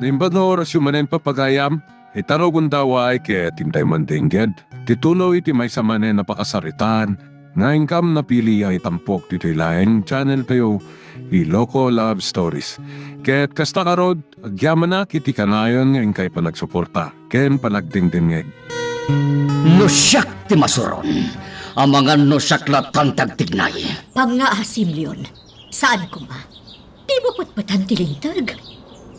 Nimbano orasyon manen papagayam, itaro gundaway kaya tintay mandingged. Titulo iti may samanen napakasaritan, nga ingkam napili ay tampok dito ilaeng channel kayo, Iloko Love Stories. Kaya't kasta karod, agyaman na kiti kanayon nga ingkay panagsuporta, ken panagdingdingeg. Nosyak ti masuron, ang mga nosyak latang tagtignay. Pangaasim, Leon. Saan ko ma? Di mo patpatan tilintag.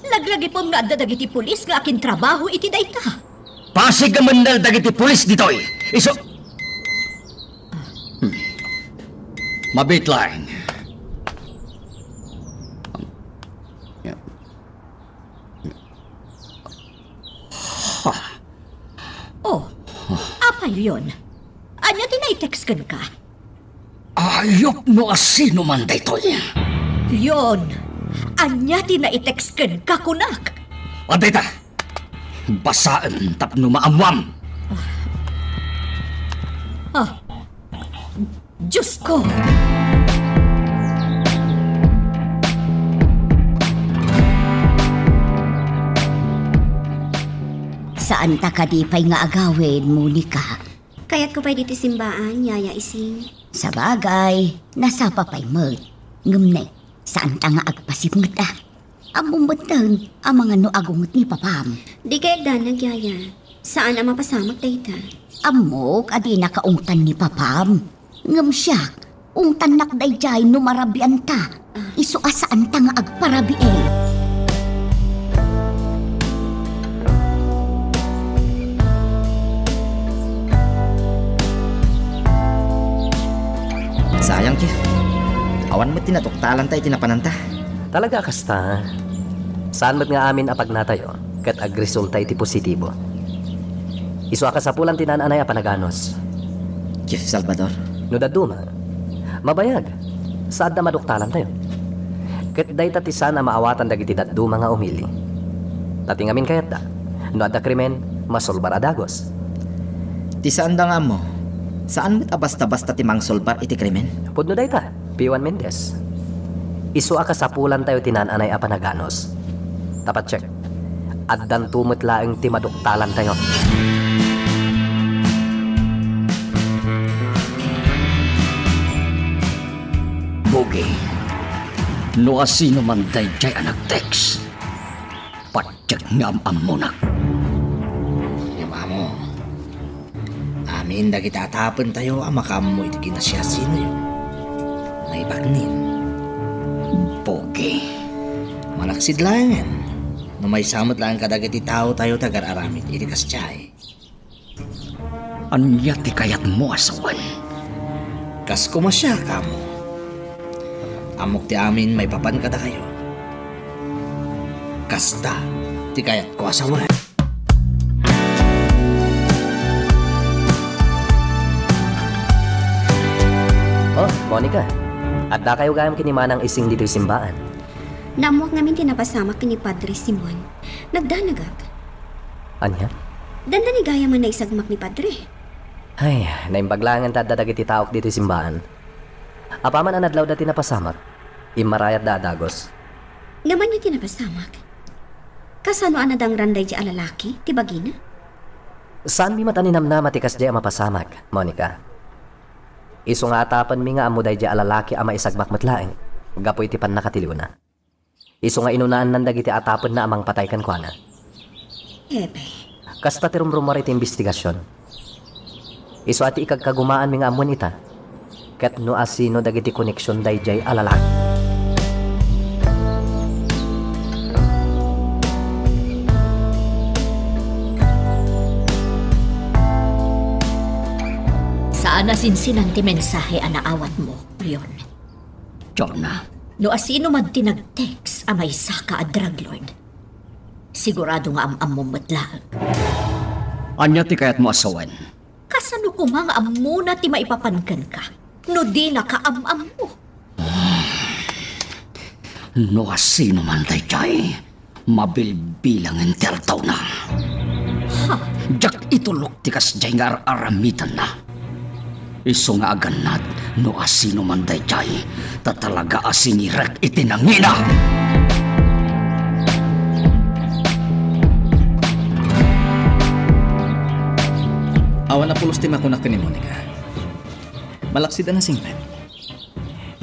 Laglagi po nga dadagiti pulis nga akin trabaho iti dayta. Pasig ang mandal dagiti pulis ditoy. Iso... Mabit lang. Oh, apay Leon. Anya tinay-text ka? Ayop no asino man daytoy. Leon, anya tinay-text ka kunak. Adita, basaan tapno maamwam. Diyos ko! Saan ta kadipay nga agawin, Monica? Kaya't ko pa'y dito simbaan, Yaya Ising. Sa bagay, nasa papay mo. Ngumne, saan ta nga agpasimot ah? Amumbutan ang mga noagungot ni Papam. Di kayak danag, Yaya. Saan ang mapasamak dayta? Amok, adi nakaungtan ni Papam. Ngam siya, ungtan nakdayjay numarabian ta. Isu asaan ta nga agparabi eh. Sayang, Chief. Awan mo't tinatuktalan tayo tinapananta. Talaga kasta. Saan mo't nga amin apag natayo, kat agresulta iti positibo. Isu akasapulan tinananay apanaganos. Chief Salvador. No daduma, mabayag. Saad na maduktalan tayo. Kat day tati sana maawatan dagiti daduma nga umili. Tatingamin kayat da. No adda krimen, masolbar adagos. Ti saan da nga mo? Saan mo't abasta-basta timang solbar iti krimen? Pudno day ta, P1 Mendez. Isu akasapulan tayo tinananay apanaganos. Tapat check. Addan tumot laeng ti maduktalan tayo. Bogi, no asino man dayjay anak text. Patyak nga amunak. Yawa mo. Amin da kita tapon tayo ang makamo iti kinasya sino yun. May bagnin. Bogi, Malaksid lang yan. No may samot lang kadag iti tao tayo tagar-aramid iti kasyay. anya ti kayat mo asawan. Kas kumasya kamo. Amok ti amin may papan kada kayo. Kasta ti kayat ko asawan. Oh, Monica. Adda kayo gayam kinimanang ising dito'y simbaan. Namuak namin tinapasamak ni Padre Simon. Nagdanagag. Anya? Danda ni gaya man na isagmak ni Padre. Ay, naimbaglangan tadadag iti taok dito'y simbaan. Apaman ang adlaw dati napasamak. Imarayat da adagos. Ngaman niya tinapasamak. Kasano anadang randay di alalaki, ti bagina? Saan mi mataninam na matikas di mapasamak, Monica? Isu nga atapan mi nga amuday di alalaki ama isagmak matlaeng. Gapoy ti pan nakatiliw na. Isu nga inunaan nandag iti atapan na amang patay kan kwa na. Ebe. Kasta ti rumrumar iti investigasyon. Isu ati ikagkagumaan mi nga amun ita. Ket no asino dagiti koneksyon dayjay alalaki. Saan na sinsinan ti mensahe anaawat mo, Leon? Jonah, No asino man tinag-text amay saka a drug lord. Sigurado nga am mo matlaag. anya ti kayat mo asawan. Kasano ko mga amuna ti maipapankan ka? No di na kaam-am mo. No asino man dayjay, mabilbilang entertaw na. Jak itulok ti kasjay nga aramitan na. Iso nga aganat, no asino man dayjay, tatalaga asingirak itinangina. Awan na pulos tim ako na ni Monica. Malaksida na singlet.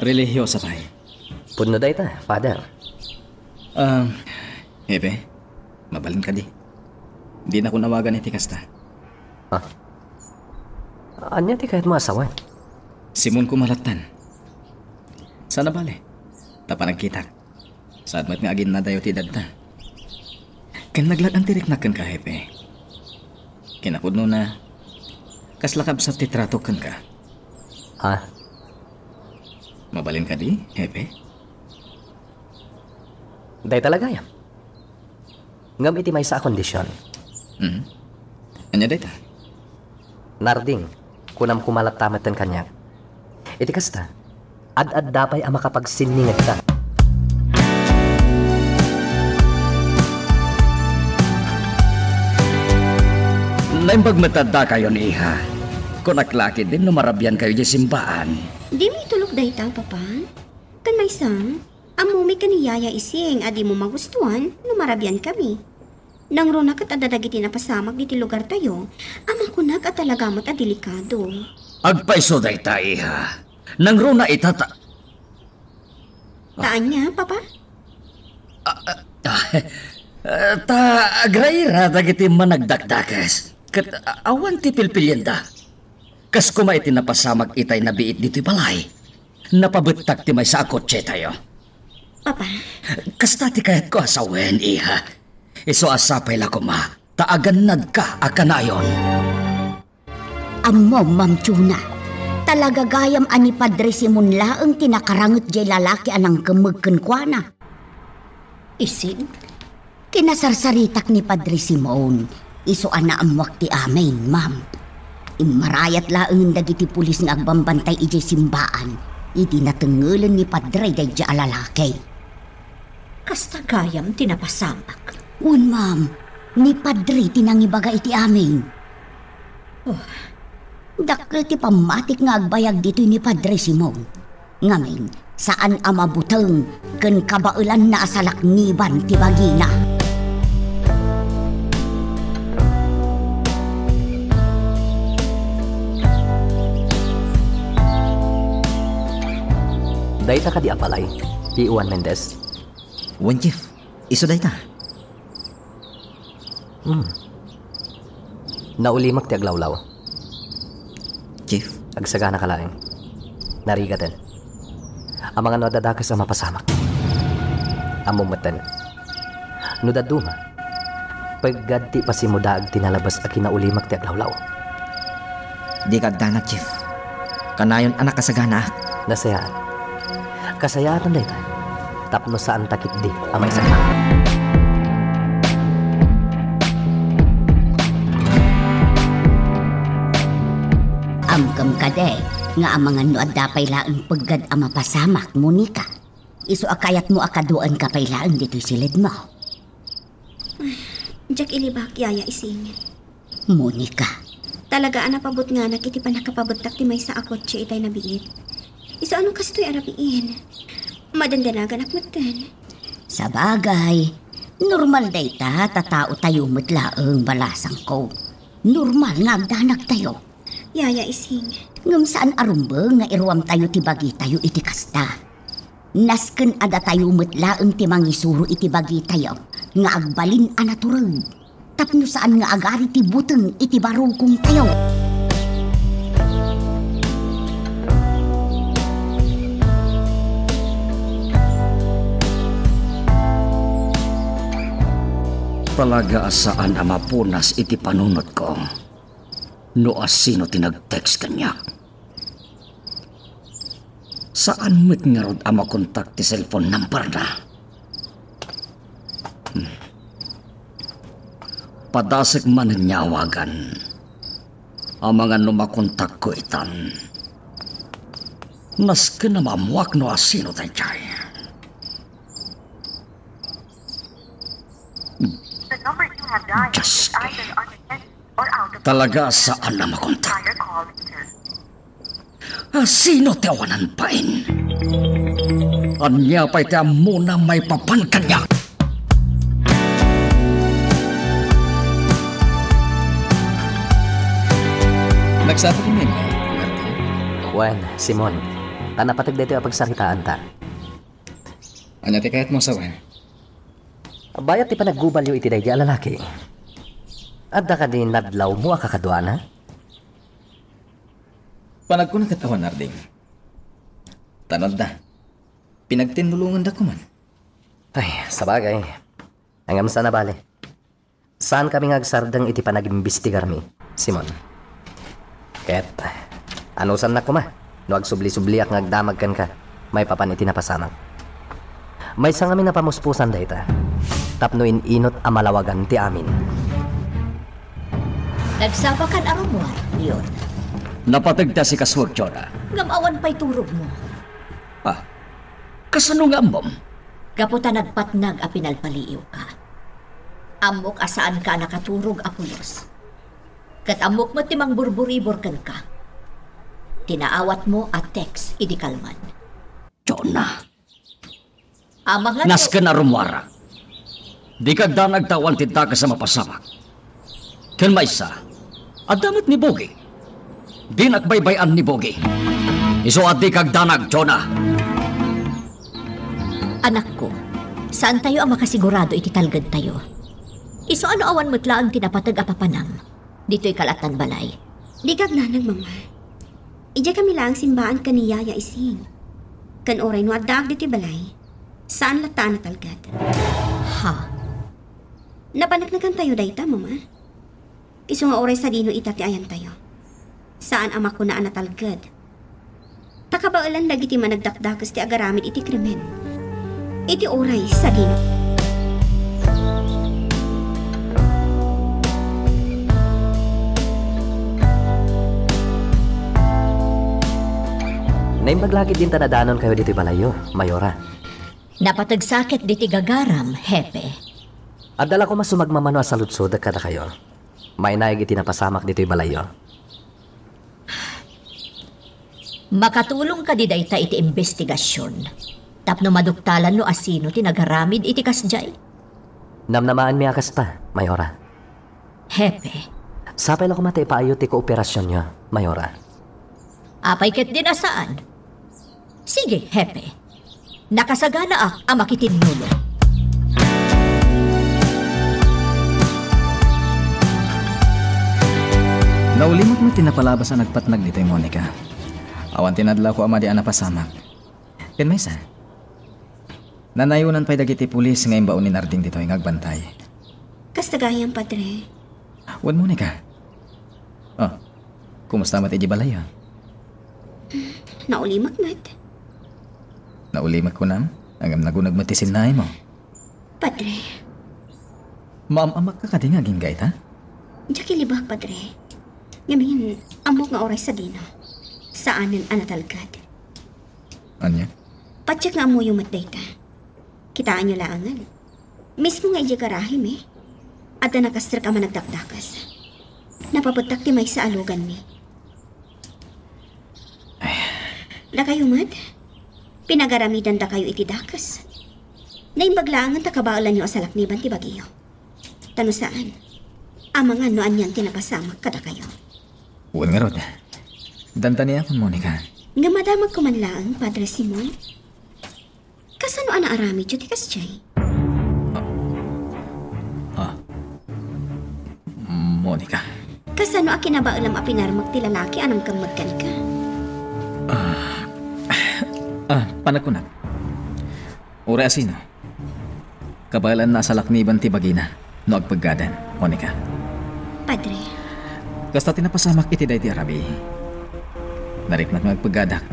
Relihiyosa pa eh. Pudno day ta, Father. Hepe, mabalin ka di. Di na ko nawagan iti kasta. Anya ti kahit maasawan. Simon ko malatan. Sana bale. Tapa nagkitak. Saad mat nga agin na dayo ti dadta. Kan naglag ang tirik na kan ka, Hepe. Kinapudno na kaslakab sa titrato kan ka. Ha? Mabalin ka di, Hepe? Day talaga yan. Ngam iti may sa kondisyon. Anya data? Narding, kunam kumalat tamatan kanya. Iti kasta, ad-ad dapay ang makapagsiningag ta. Naimbag matanda kayo ni Iha. Kung naklaki din, numarabyan kayo di simbaan. Di may tulog day ta, Papa. Kan may sang, amumi ka ni Yaya Ising, adi mo magustuhan, numarabyan kami. Nang runak at adadagiti na pasamag diti lugar tayo, amang kunak at talagamat at delikado. Agpaiso day ta, Iha. Nang runa itata... Taan niya, Papa? Ta agrayra dagiti managdakdakas. Kat awan ti pilpilyenda. Kas kumay ti napasamag itay na biit dito balay. Napabutak ti may sa akotse tayo. Papa? Kasta ti kayat ko asawen, Iha. Iso asapay la kuma. Taaganad ka akanayon. Ammo, Ma'am Chuna. Talaga gayam ani Padre Simon laeng tinakarangot jay lalaki anang kemegken kuana. Isig? Kinasarsaritak ni Padre Simon. Iso ana am wakti amin, ma'am. Imarayat laeng dagiti pulis nga agbambantay ijay simbaan. Iti natengelan ni Padre dayjay alalaki. Kasta gayam tinapasamak. Un, ma'am. Ni Padre tinangibaga iti amin. Dakkel ti pamatik nga agbayag dito ni Padre Simon. Ngamin, saan amabuteng ken kabailan na asalakniban ti bagina. Dayta ka di apalay, ti Juan Mendez. Wan, Chief. Iso day ta. Naulimak ti aglawlaw. Chief. Agsagana ka laeng. Narigaten. Ang mga nadadakas ang mapasamak. Amumatan. Nudaduma. Paggadti pa si mudaag tinalabas a kinaulimak ti aglawlaw. Di kagdanak, Chief. Kanayon anak kasagana. Nasayaan. Kasayatan dayta. Tapno saan takit di ang may sakna. Amkam kade, nga ang mga nuad dapay laeng paggad ang mapasamak, Monica. Iso akayat mo akaduan ka pay laeng dito'y silid mo. Jack ilibak, Yaya Ising. Monica, Talaga napabot nga na kiti pa nakapabutak ti may sa akotse itay nabiit. Iso anong kastoy arapiin? Madandanagan akmatan. sa bagay, normal dayta tatao tayo matlaeng balasang ko. Normal nga agdanag tayo. Yaya Ising. Ngam saan arumbeng nga iruam tayo ti bagi tayo iti kasta. Nasken ada tayo matlaeng ti mangisuro iti bagi tayo nga agbalin anatureng. Tapno saan nga agari ti buteng iti barukong tayo. Talaga saan ang mapunas iti panunod ko. No asino tinag-text kanya. Saan mo't nga rod ang makontak ti cellphone number na? Padasig man nyawagan. Ang mga numakontak ko itan. Nas ka na mamuak no asino tayo. Diyos ko. Talaga saan na makontak? Sino tiyawanan pain? Anya pa'y tiya muna may papankan niya. Nagsabi ko ngayon eh, Arding. Wen, Simon, tanapatag dito ang pagsaritaan ta. Anya ti kahit mo sawan. Bayat ti panaggubalyo iti day di alalaki. Adda ka din nadlaw mo akakadwana? Panag ko nakatawan, Arding. Tanod da. Pinagtinulungan da ko man. Ay, sabagay. Hanggang sa nabali. Saan kami ngagsardang iti panag-imbestigar mi, Simon? Ket, anusan na ko ma? No agsubli-subli ak ngagdamag kan ka, may papan iti napasamang. May sang amin na pamuspusan dayta. Tapno inot a malawagan ti amin. Nagsapakan arumwar, Leon. Napatagta si kaswag, Jonah. Ngamawan pa'y turog mo. Ah, kasano nga mom? Kaputa nagpatnag a pinalpaliiw ka. Amok asaan ka nakaturog apulos. Kat amok mo timang burburibor kan ka. Tinaawat mo at text idikalman. Jonah, Amang nga nasken arumwara. Di kagda nagtawan tinta ka sa mapasamak. Ken maysa, adamat ni Bogi. Di nakbaybayan ni Bogi. Iso at di kagdanag, Jonah. Anak ko, saan tayo ang makasigurado iti talgad tayo? Iso ano awan mutla ang tinapatag apapanam? Dito'y kalatan balay. Di kag nanang mama. Ija kami lang simbaan kaniyaya ising. Kan oray no addaag diti balay. Saan lata na talgad? Ha? Napanagnagan tayo dayta, mama. Iso nga oray sa dino itati ayan tayo. Saan ama ko na anatalgad? Takabaulan lagi ti managdakdakas ti agaramid iti krimen. Iti oray sa dino. Naimbaglagid din tanadanon kayo dito balayo, Mayora. Napatagsakit diti gagaram, hepe. Adala ko mas sumagmamano sa lutsod kada kayo. May naig iti napasamak dito'y balayo. Makatulong ka di dayta iti investigasyon. Tapno maduktalan no asino tinagaramid iti kasjay. Namnamaan mi akas pa, Mayora. Hepe, Sapay lang kumata ipaayo ti kooperasyon niyo, Mayora. apay ket din asaan? Sige, hepe. Nakasagana ak ang makitinnulo. Naulimot mo tinapalabas ang nagpatnag dito'y Monica. Awan tinadla ko ama di anapasamak. Ken maysa. Nanayunan pa'y dagiti pulis ngayon baon ni Arding dito'y ngagbantay. Kastagayan, padre. Wan Monica. Oh, kumusta mati di balay ah? Naulimak mat. Naulimat ko nam, hanggang nagunag matisin na mo. Padre. Maamamak ka kading aging gait ha? Diya kilibak, padre. Ngamin, amok nga oray sa dino. Saanin anatalgad. Anya? Patsak nga mo yung matdayta. Kitaan nyo laangan. Mismo nga ija karahim eh. At na nakastrak ka managdakdakas. Napaputak ti may sa alugan ni. Da kayo mat? Pinagaramidan da kayo iti dakas. Naimbaglaangan takabaalan nyo asalakniban ti bagiyo. Tano saan? Amang ano anyan tinapasamak kada kayo. Uwan nga rod. Danta niya akong Monica. Nga madamag ko man lang, Padre Simon. Kasano ana arami dyo ti kasjay? Monica. Kasano a kinabaalam a pinarmag ti lalaki anang kamagkan ka? Panakunat. Ura asino. Kabalan na sa lakniban ti bagina. No agpaggadan, Monica. Padre, Kasta tinapasamak iti day ti Arabi. Narikmat nga agpaggadak.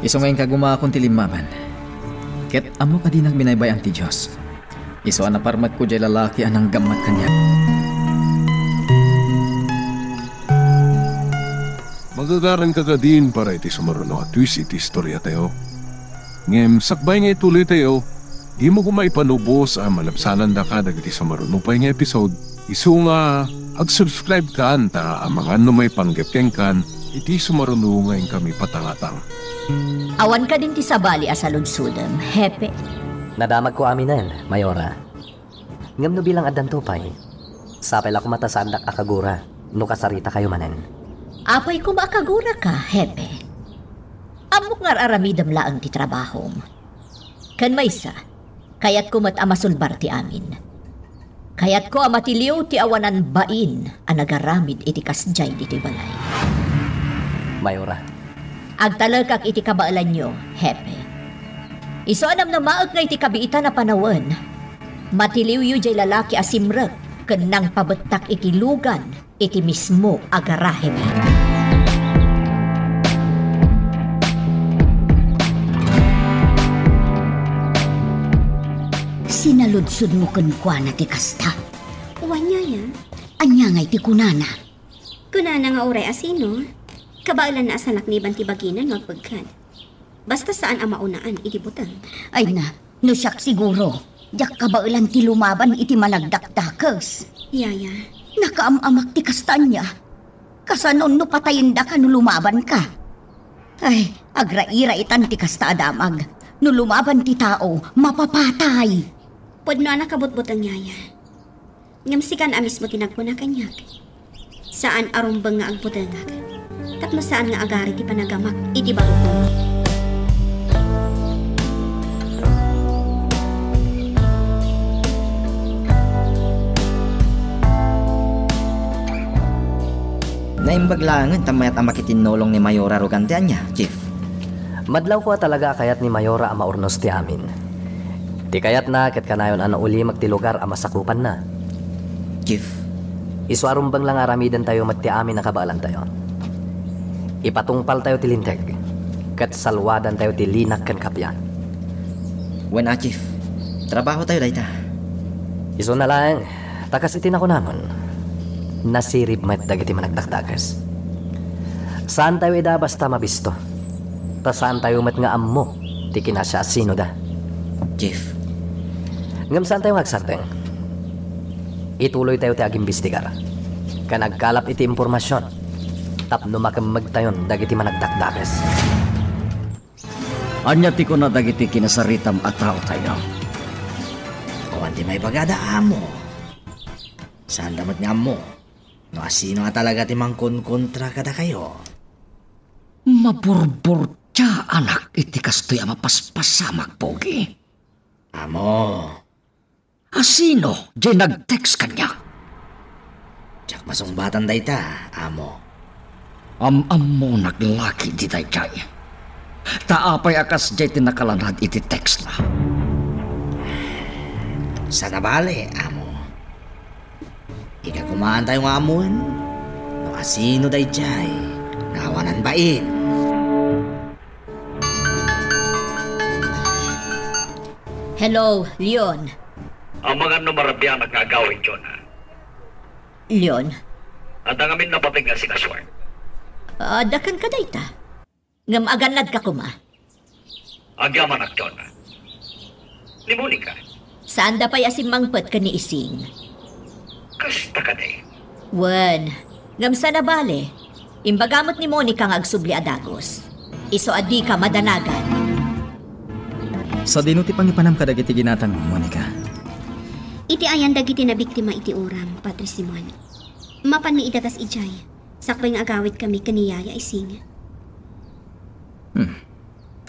Iso ngayon kagumakon ti limaban. Ket amo ka di nagminaybayan ti Diyos. Iso anaparmat ko jay lalaki anang gamat kanya. Magagaran ka din para iti sumaruno at twist iti istorya tayo. Ngem, sakbay nga ituloy tayo, di mo kumaipanubos ang malabsanan da ka dagiti sumaruno pa nga episode. Isu nga, ag-subscribe ka anta ang mga ano may panggepeng kan, iti sumaruno ngayon kami patangatang. Awan ka din ti sabali asaludsudem, hepe. Nadamag ko aminan, Mayora. Ngam no bilang adan tupay. Sapay lang kumata sa andak akagura, no kasarita kayo manen. Apay ko makagura ka, hepe. Amok nga aramidam laang ti trabahom. Kan maysa, kayat ko amasulbar ti amin. Kayat ko amatiliw ti awanan bain ang nagaramid iti kasjay diti balay. Mayora, Agtalagak iti kabaalan nyo, hepe. Iso anam na maag nga iti kabiita na panawan. Matiliw yu jay lalaki asimrek, kenang pabetak iti lugan, iti mismo agarahemi. Sinaludsod mo kunkwa na ti kasta. Wanya ya. Anya ngay ti kunana. Kunana nga uray asino. Kabailan na asanak ni Banti Baginan magpagkan. Basta saan ang maunaan iti butang. Ay na, no siyak siguro. Diyak kabailan ti lumaban iti managdakdakas. Yaya. Nakaamamak ti kasta niya. Kasanon no patayin da ka no lumaban ka. Ay, agraira itan ti kasta adamag. No lumaban ti tao, mapapatay. Pwede na nakabutbutang yaya. Ngamsikan amis mo tinagpuna kanyak. Saan arumbang nga agbutangag. Tapno saan nga agari ti panagamak iti barukong. Naimbaglangan tamayat ang makitinolong ni Mayora Rogantean niya, Chief. madlaw ko talaga kayat ni Mayora ang maurnos ti amin. Ti kayat na ket kanayon ano uli magti lugar ang masakupan na. Chief, Iswarum bang lang aramidan tayo mat ti amin nakabaalan tayo. Ipatungpal tayo ti linteg, ket salwadan tayo ti linak ken kapyan. wala Chief. Trabaho tayo dayta. Iso na lang, takas itin ako namon. Nasirib met dagiti managdakdakas. Saan tayo ida basta mabisto? Ta saan tayo met nga ammo, ti kinasya sino da. Chief, Ngam saan tayo magsarteng? Ituloy tayo ti agimbestigar. Kanagkalap iti impormasyon. Tapno makamag tayon dagiti managdakdakas. Anya ti ko na dagiti kinasaritam at tao tayo. kawan di may bagada amo. Saan damat nga amo? No asino nga talaga ti mangkonkontra kada kayo? Maburbur tya anak iti kastoy ang mapaspasamak pogi. Amo, Asino di nag-text kanya? tsak masungbatan dayta, amo. Am mo naglaki di dayjay. Taapay akas di tinakalanad iti text na. Sa nabali, amo. Ika kumaan tayo nga amuan. No asino dayjay, nawanan bain. Hello, Leon. Ang mga numarabiyang nagkagawin dyan, ha? Leon, At ang amin napatig nga si Kaswar. dakan ka dayta. Ngam aganad ka kuma. Agyaman ak dyan, ha? Ni Monica, Saan da pa'y asimangpet ka ni Ising? kasta ka day. Wen, ngam sa nabale. Imbagamot ni Monica nga agsubli adagos. Iso adi ka madanagan. Sa dinuti pangipanam kadagiti ginatang mo, Monica. Iti ayan dagiti na biktima iti uram, Padre Simon. Mapan ni idagas ijay. Sakbay nga agawit kami kaniyaya ising.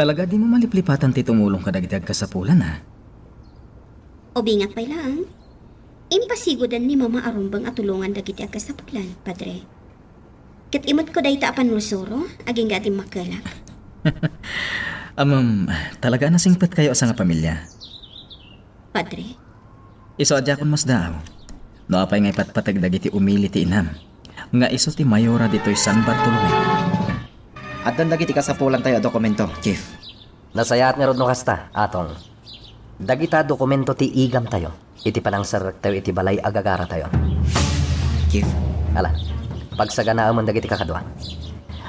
Talaga di mo maliplipatan ti tumulong kadagiti agkasapulan, ha? O bingat pa'y lang. Impasigodan ni Mama Arumbang at tulungan dagiti agkasapulan, Padre. Kat imot ko dayta apan lusuro, aging gating makala. Talaga nasingpet kayo sa nga pamilya. Padre, Iso adya kon mas daaw. No apay nga ipatpatag dagiti umili ti inam. Nga iso ti Mayora dito'y San Bartolome. At dan dagiti kasapulan tayo dokumento, Chief. Nasayat ni Rodno kasta, atong. Dagita dokumento ti igam tayo. Iti panangsarak tayo iti balay agagara tayo. Chief, Ala, pagsaganaan mo dagiti kakadwa.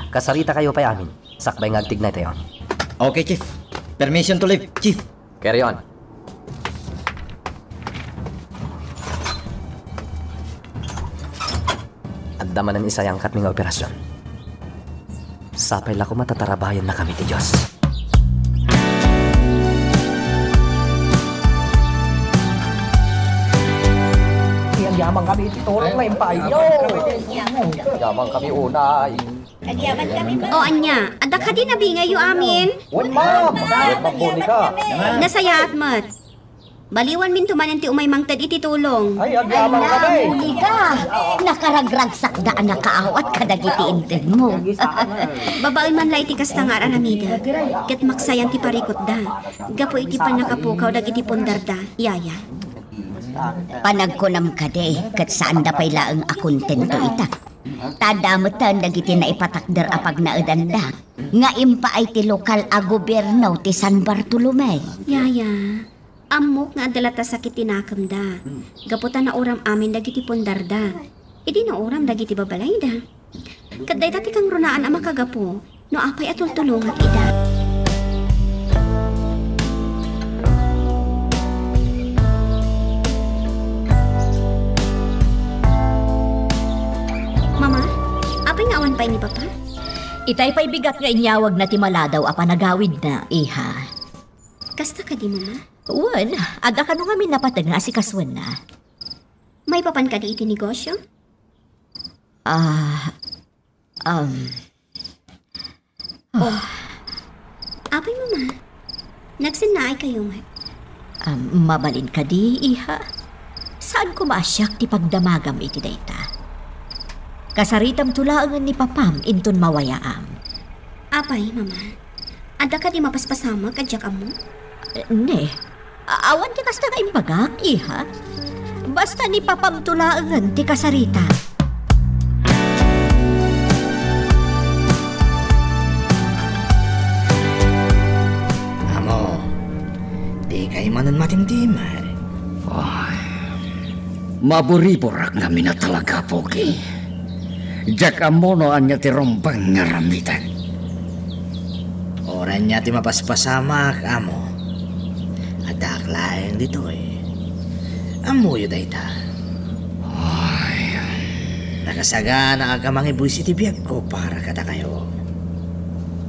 Kasarita kayo pa'y amin. Sakbay nga agtignay tayo. okay Chief. Permission to leave, Chief. Carry on. Adamanan isa yung kat mga operasyon. Sapay lako matatarabayan na kami ti Diyos. Yamang kami tulong na impayo. Yamang kami unay. O anya, ada ka din nabi ngayon amin. Nasaya at mat. Baliwan min tumanan ti umay mangtad iti tulong. Ay, namuli ka. Nakaragragsak daan na kaawat kadagiti inted mo. Babae man lay ti kasta nga aramida. Ket maksayan ti parikot da. Gapo iti pan nakapukaw dagiti pundar da. Yaya. Panagkunam ka de, kat saan da pay laang akontento ita. Tadamutan dagiti na ipatakder apag naedanda. Nga impa ay ti lokal a gobyerno ti San Bartolome. Yaya. Amok nga adalata sakit tinakam da. Gaputan na oram amin dagiti pundar da. Idi na oram dagiti babalay da. Kaday dati kang runaan ang makagapo. No apay atultulungat ida. Mama, apay nga awan pay ni Papa? Itay pa'y bigat nga inyawag na timaladaw apa nagawid na, iha. Kasta ka di, Mama? Uwan, ada ka nung kami napatag nga si Kaswan na. May papan ka di iti negosyo? Apay, Mama? Nagsinnaay kayo, Mat. Mabalin ka di, iha. Saan ko maasyak ti pagdamagam iti dayta? Kasaritam tulaangan ni Papam inton mawayaam. Apay, Mama? Ada ka di mapaspasamag kadyak mo? Ne, awan ti kasta nga imbagak, iha. Basta ni Papam tulaangan ti kasarita. Amo, di kay manan matimtimay. Maburiborak nga mina talaga, Pogi. Jak amono anya ti rombang nga ramitan. Oran niya ti mapaspasamak, amo. Adak laeng dito eh. Amo yu dayta. Nakasaga na aga mga ibuisi ti biyag ko para kada kayo.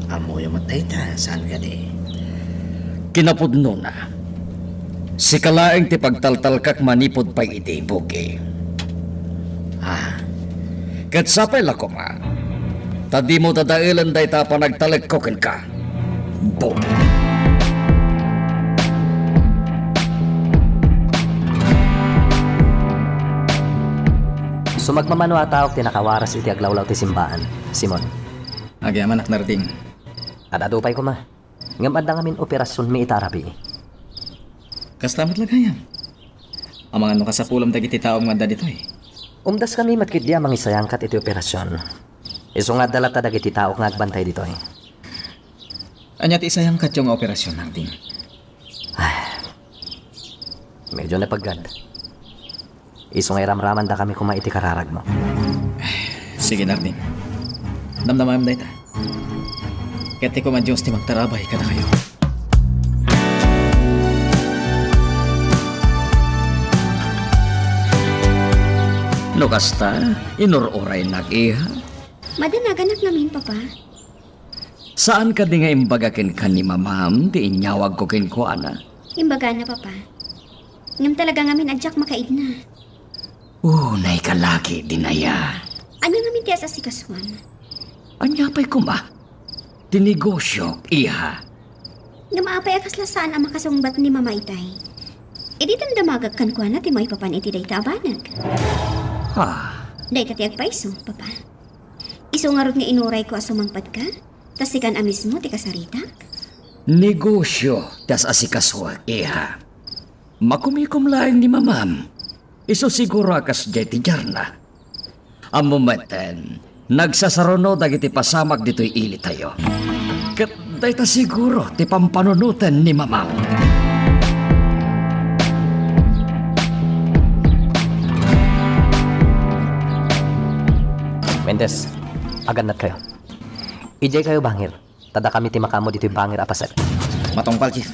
Amo yu matayta, saan ka di? Kinapudno na. Si kalaeng ti pagtaltalkak manipod pa'y iti, Pogi. Kat sapay lako ma. Tadi mo tadailan dayta pa nagtalagkokin ka. Bo. Sumagmamano atawag tinakawaras iti aglawlaw ti simbahan. Simon. Agyaman ak narating. Adadupay ko ma. Ngamad na ngamin operasyon mi itarabi. Kastamat lagayam. Ang mga ano kasapulam dagiti taong nga dito eh. Umdas kami matkidya mangisayangkat iti operasyon. Iso nga dalata dagiti tao nga agbantay dito eh. Anya ti isayang katyong operasyon narating. Medyo napaggad. Iso nga iramraman da kami kuma iti kararag mo. Sige narating. Damdamam dayta. Kati ko man Diyos ti magtarabay kada kayo. No kasta, inuroray nag-iha. Madanagan namin, Papa. Saan ka di nga imbagakin ka ni mamam, di inyawag ko kinkuana? Imbaga na, Papa. Ngam talaga ngamin adyak makaid na. Unay ka lagi, dinaya. Anya ngamin tiya sa sikaswan? Anya pa'y kuma? Tinegosyo, iha. Ngam apay akaslasaan ang makasungbat ni Mama Itay. Edi damdamagag kan kuana ti may papan iti dayta abanag. Dayta ti agpaiso, Papa. Iso nga rod nga inuray ko asumangpad ka? Tas sikan amis mo ti kasarita? Negosyo, tas asikaswa, iha. Makumikom laing ni mamam. Iso siguro akas jay ti jarna. Amumeten, nagsasaruno dagiti pasamag dito'y ili tayo. Kat dayta siguro ti pampanunutan ni mamam. Mendes, aganat kayo. Ijay kayo bangir. Tada kami ti makamo dito yung bangir apasat. Matongpal, Chief.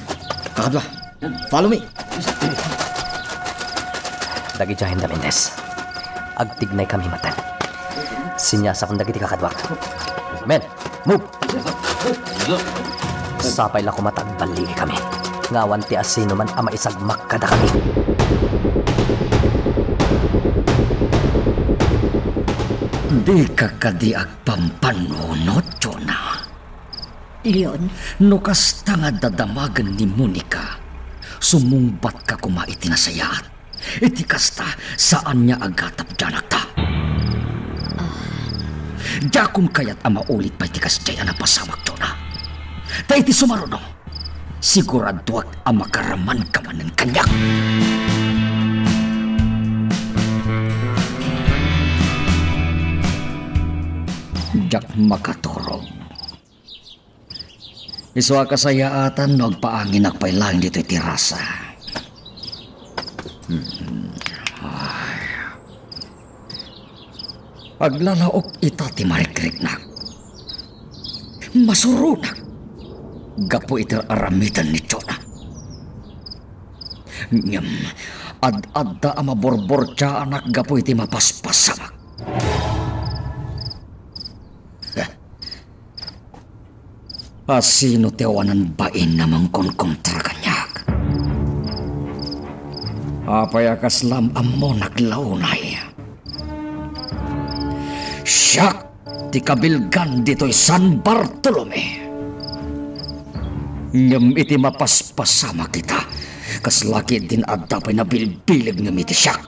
Kakadwa. Follow me. Dagi jahin da Mendes. Agtignay kami matan. Sinyasa kung dagi ti kakadwak. Men, move! Sapay lang kumatag baligi kami. Ngawan ti asino man ama isagmak kada kami. Di ka kadiag pampanunot, Jonah. Leon, No kasta nga dadamagan ni Monica, sumungbat ka kuma iti nasayat. Iti kasta saan niya agatap janakta. Jakun kayat ama ulit pa iti kastay na pasamak, Jonah. Ta iti sumaruno, siguraduak ang makaraman ka man ng kanyak. Jak makaturog. Iswa kasayaatan no agpaangin agpailang dito iti rasa. Aglalaok ita ti marikrik-nak. Masurunak. Gapo iti aramitan ni Jonah. Ngem, ad-adda ama borbor tsa anak gapo iti mapaspasamak. Asino tewanan bain namang konkontra kanyak. Apay akaslam amo naglaunay. Siyak ti kabilgan dito'y San Bartolome. Ngem iti mapaspasama kita, kaslaki din adda pa'y nabilbilig ngem iti siyak.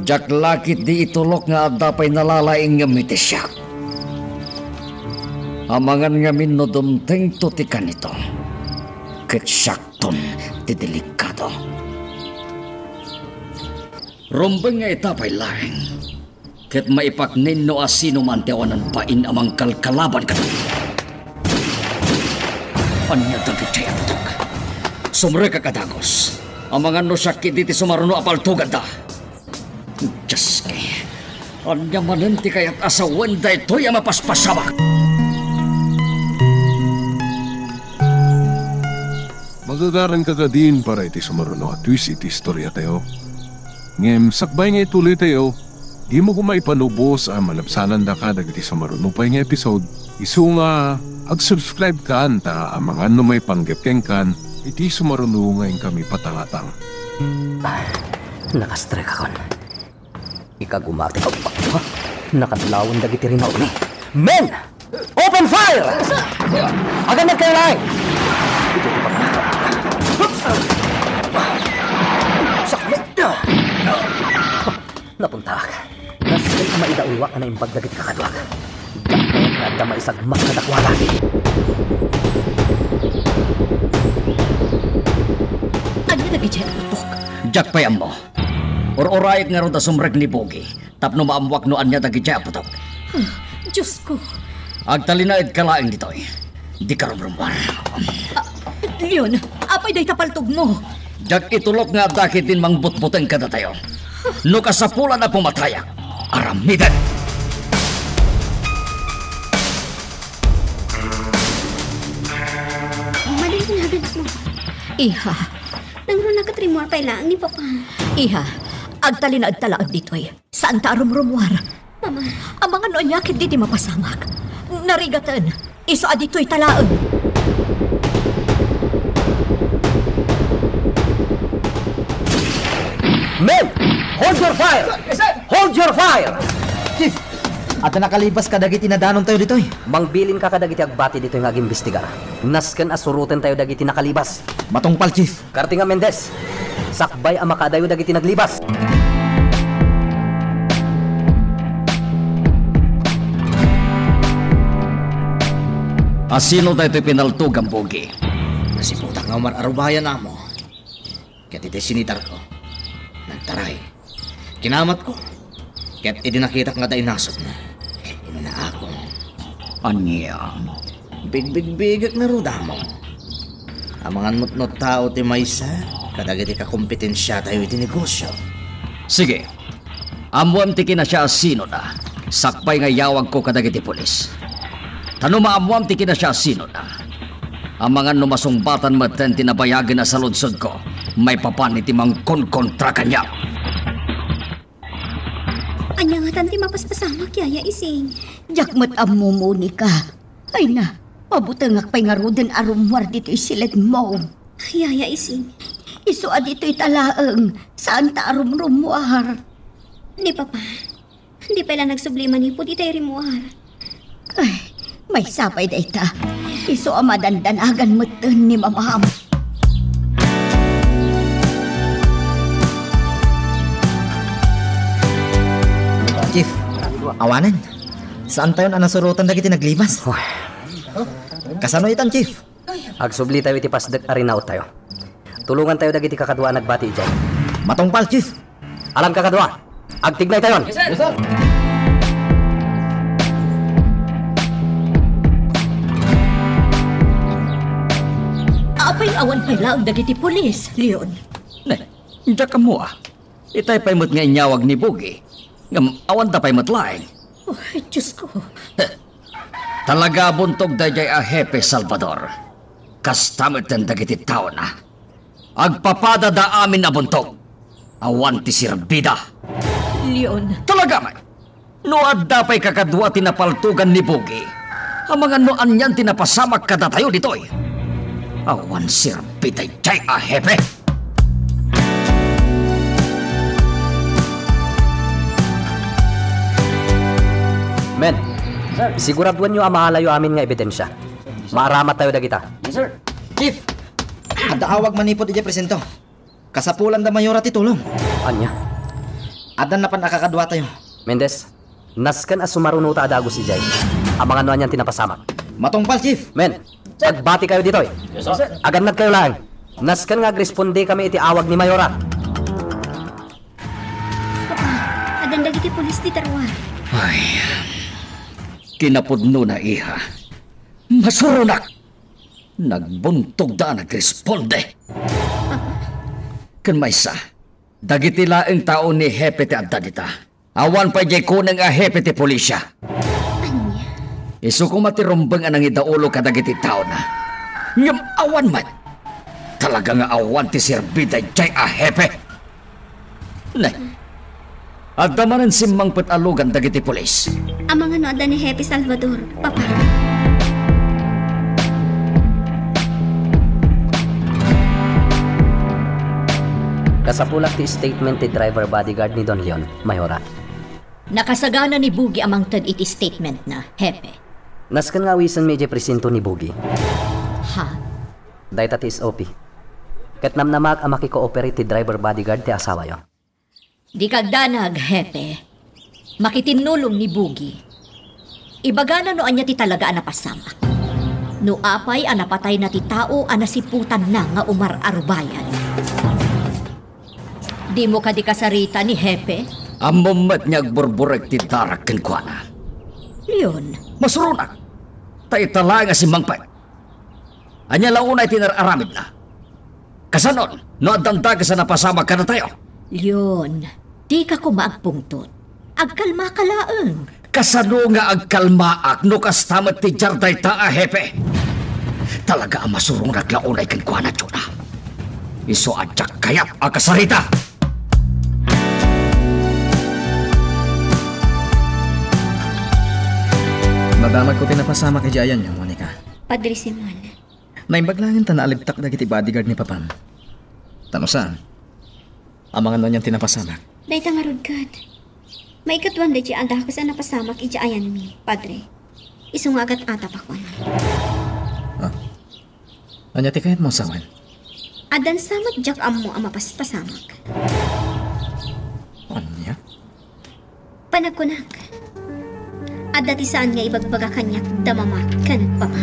Jak lakit di itulok nga adda pa'y nalalaing ngem iti siyak. Amangan ngamin no dumteng tutikan ito, ket siyak ton ti delikado. Rombeng nga itapay laing, ket maipaknin no asino man tewanan pain amang kalkalaban ka. Anya dagit siya putok. Sumre ka kadagos. Amangan no sakit diti sumaruno apaltugan da. Diyos kay, anya manenti kayat asawan da ito'y mapaspasabak. Magagaran ka din para iti sumaruno at twist iti istorya tayo. Ngem, sakbay nga ituloy tayo, di mo kumaipanubos ang malapsanan da ka dagiti sumarunupay nga episode. Isu nga, ag-subscribe ka anta ang mga may panggepkeng kan, iti sumaruno ngayon kami patangatang. Nakastrek akon. Ikagumati ko pa. Ha? Nakadlawon dagiti rin ako ni. Men! Open fire! Aganag kayo lang! Saklit! Napuntak. Naskin ang maidaulwa ka na imbag dagiti kakadwag. Diyan kaya nga da maisagmak na dakwa lagi. ano nagigyan putok? Jak pa'y mo. Or-orayit nga ron da sumreg ni Bogi, tapno maamwak no anya dagit siya putok. Diyos ko. Agtalinaid ka laing dito'y. Di ka rumrumwar. Leon, apay day tapaltog mo. Jak itulok nga dakit din mang butbuteng kada tayo. No kasapulan na pumatayak, aramidan! Madaling nagan mo. Iha, Nang ron nakatremor pa ilang ni Papa. iha, agtali na agtalaag dito'y. Saan ta rumrumwar? Mama, Ang mga noonyakit di mapasamak. Narigatan, iso adito'y talaan. Men! Hold your fire! Hold your fire! Chief, ato nakalibas ka dagiti nadanon tayo dito eh. Mangbilin ka kadagiti agbati dito yung ag-imbestiga. Nasken asurutin tayo dagiti nakalibas. Matungpal, Chief. Kartinga Mendez, sakbay ang makadayo dagiti naglibas. Asino tayo ito'y pinaltog ang Bogi. Nasiputak nga mararubayan na mo. Kaya't iti sinitar ko. Nagtaray. Kinamat ko. Kaya't idinakita nga tayo nasot na. Ino na ako. Anya. Big-big-bigak na ruda mo. Ang mga nut-nut tao ti maysa, kadagiti kakompetensya tayo iti negosyo. Sige. Amuam tiki na siya asino na. Sakpay nga yawag ko kadagiti polis. Tano maamuam tiki na siya asino na. Ang mga numasumbatan maten tinabayagan na sa lunsod ko, may papan iti mang konkontra kanya. anya nga tanti mapaspasamak yaya ising. Jakmat amo, Monica. Ay na, pabutangak pa'y nga roden arumwar dito isilet mo. Yaya ising, Isuad ito'y talaang saan ta arumrumuar. Ni Papa, hindi pala nagsubliman ni Pudi tayo rimuar. Ay, may sapay da ita. Iso ang madandanagan matan ni mamam. Chief, awanan. Saan tayo na nasurutan dagiti naglimas? Kasano itan, Chief? Agsubli tayo iti pasdag arinaw tayo. Tulungan tayo dagiti kakadwa nagbati dyan. Matungpal, Chief. Alam kakadwa, agtignay tayon. Yes, sir. Apay awan pala ang dagiti pulis, Leon. Ne, hindi ka mo Itay pa'y mo't nga inyawag ni Bugi. Ngam, awan ta pa'y matlaing. Oh, Diyos ko. Talaga buntog dayay a Hepe Salvador. Kastamit ang dagiti tao na. Agpapada da amin na buntog. Awan ti sirbida. Leon, Talaga man. Noad da pa'y kakadwa tinapaltugan ni Bugi. Ang mga noan yan tinapasamak kada tayo ditoy. Awan sirbida jay a Hepe. Men, siguraduan nyo ang mahalayo amin nga ebidensya. Maaramat tayo dagita. Yes, sir. Chief, adaawag manipod iti presento. Kasapulan da mayora ti tulong. Anya? Adan na pan nakakadwa tayo. Mendes, naskan as sumarunuta adago si Jay. Ang mga nuan yan tinapasamak. Matungpal, Chief. Men, pagbati kayo dito eh. Yes, sir. Aganad kayo lang. Naskan nga agresponde kami iti awag ni Mayora. Papa, adan dagiti pulis di tarwar. Ay, kinapudno na iha. Masurunak! Nagbuntog da nagresponde. Kan maysa, dagiti laeng tao ni Hepe ti adda dita. Awan pa jay kunang a Hepe ti pulisya. Anya? Isu ko matirumbang anang idaulo ka dagiti tao na. Ngam awan man. Talaga nga awan ti sirbida jay a Hepe. Ne, adda manan simmang patalugan dagiti pulis. Ang mga noda ni Hepe Salvador, Papa. Kasapulak ti statement ti driver bodyguard ni Don Leon, Mayora. nakasagana ni Bugi amang tad iti statement na, Hepe. Naskan nga wisan medyo presinto ni Bugi. Ha? Dahil ti SOP. Kat namnamag ang makiko-operate ti driver bodyguard ti asawa yo. Di kagdanag, Hepe. Makitinulong ni Bugi. Ibagana no anya ti talaga anapasamak. No apay anapatay na ti tao anasiputan na nga umar arubayan. Di mo ka di kasarita ni Hepe? Amumat niya agburburag ti darak ken kuana. Leon, Masurunak! Tay tala nga si Mangpay. Anya launay tinararamid na. Kasanon, no adanda ka sa napasama ka na tayo. Leon, di ka ko maagpungtot. Agkalma ka laeng. Kasano nga agkalmaak no kastamat ti jarday ta a Hepe. Talaga ang masurong naglaunay ken kuana Jona. Iso adyak kayap ang kasarita. Nadamag ko pinapasama kay Jayan niyo, Monica. Padre Simon. Naimbaglangan ta na alibtak dagiti bodyguard ni Papam. Tano saan? Ang mga nanyang tinapasamak. Day tangarod kad. May katwan da ang dahil sa napasamak ijaayan mi, Padre. Isungagat atap ako na. Anya ti kahit mo sawan. Adan samat jak ammo ang mapaspasamak. Anya? Panagkunak. Adda ti saan nga ibagbaga kanyak damama kan Papa.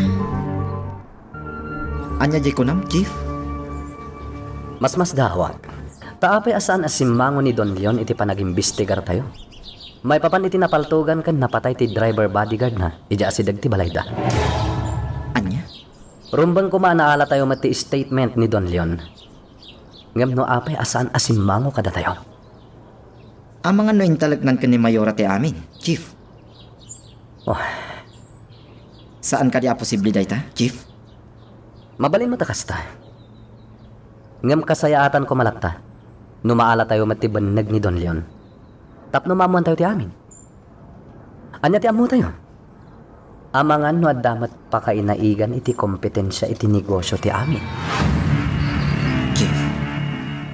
Anya jay kunam, Chief? Mas dahwag. Taapay asaan asimango ni Don Leon iti panagimbistigar tayo. May papan iti napaltugan kan napatay ti driver bodyguard na ija asidag ti balayda. Anya? Rumbang kumanaala tayo mati statement ni Don Leon. Ngam no apay asaan asimango kada tayo. Ang mga noing talagnan ka ni Mayora ti amin, Chief. Oh, Saan ka di posible dayta, Chief? mabalin mo takasta. Ngam kasayaatan ko malakta. Numaala tayo mati banag ni Don Leon. Tapno mamuan tayo ti amin. Anya ti amu tayo. Amangan no adamat pakainaigan iti kompetensya iti negosyo ti amin. Chief,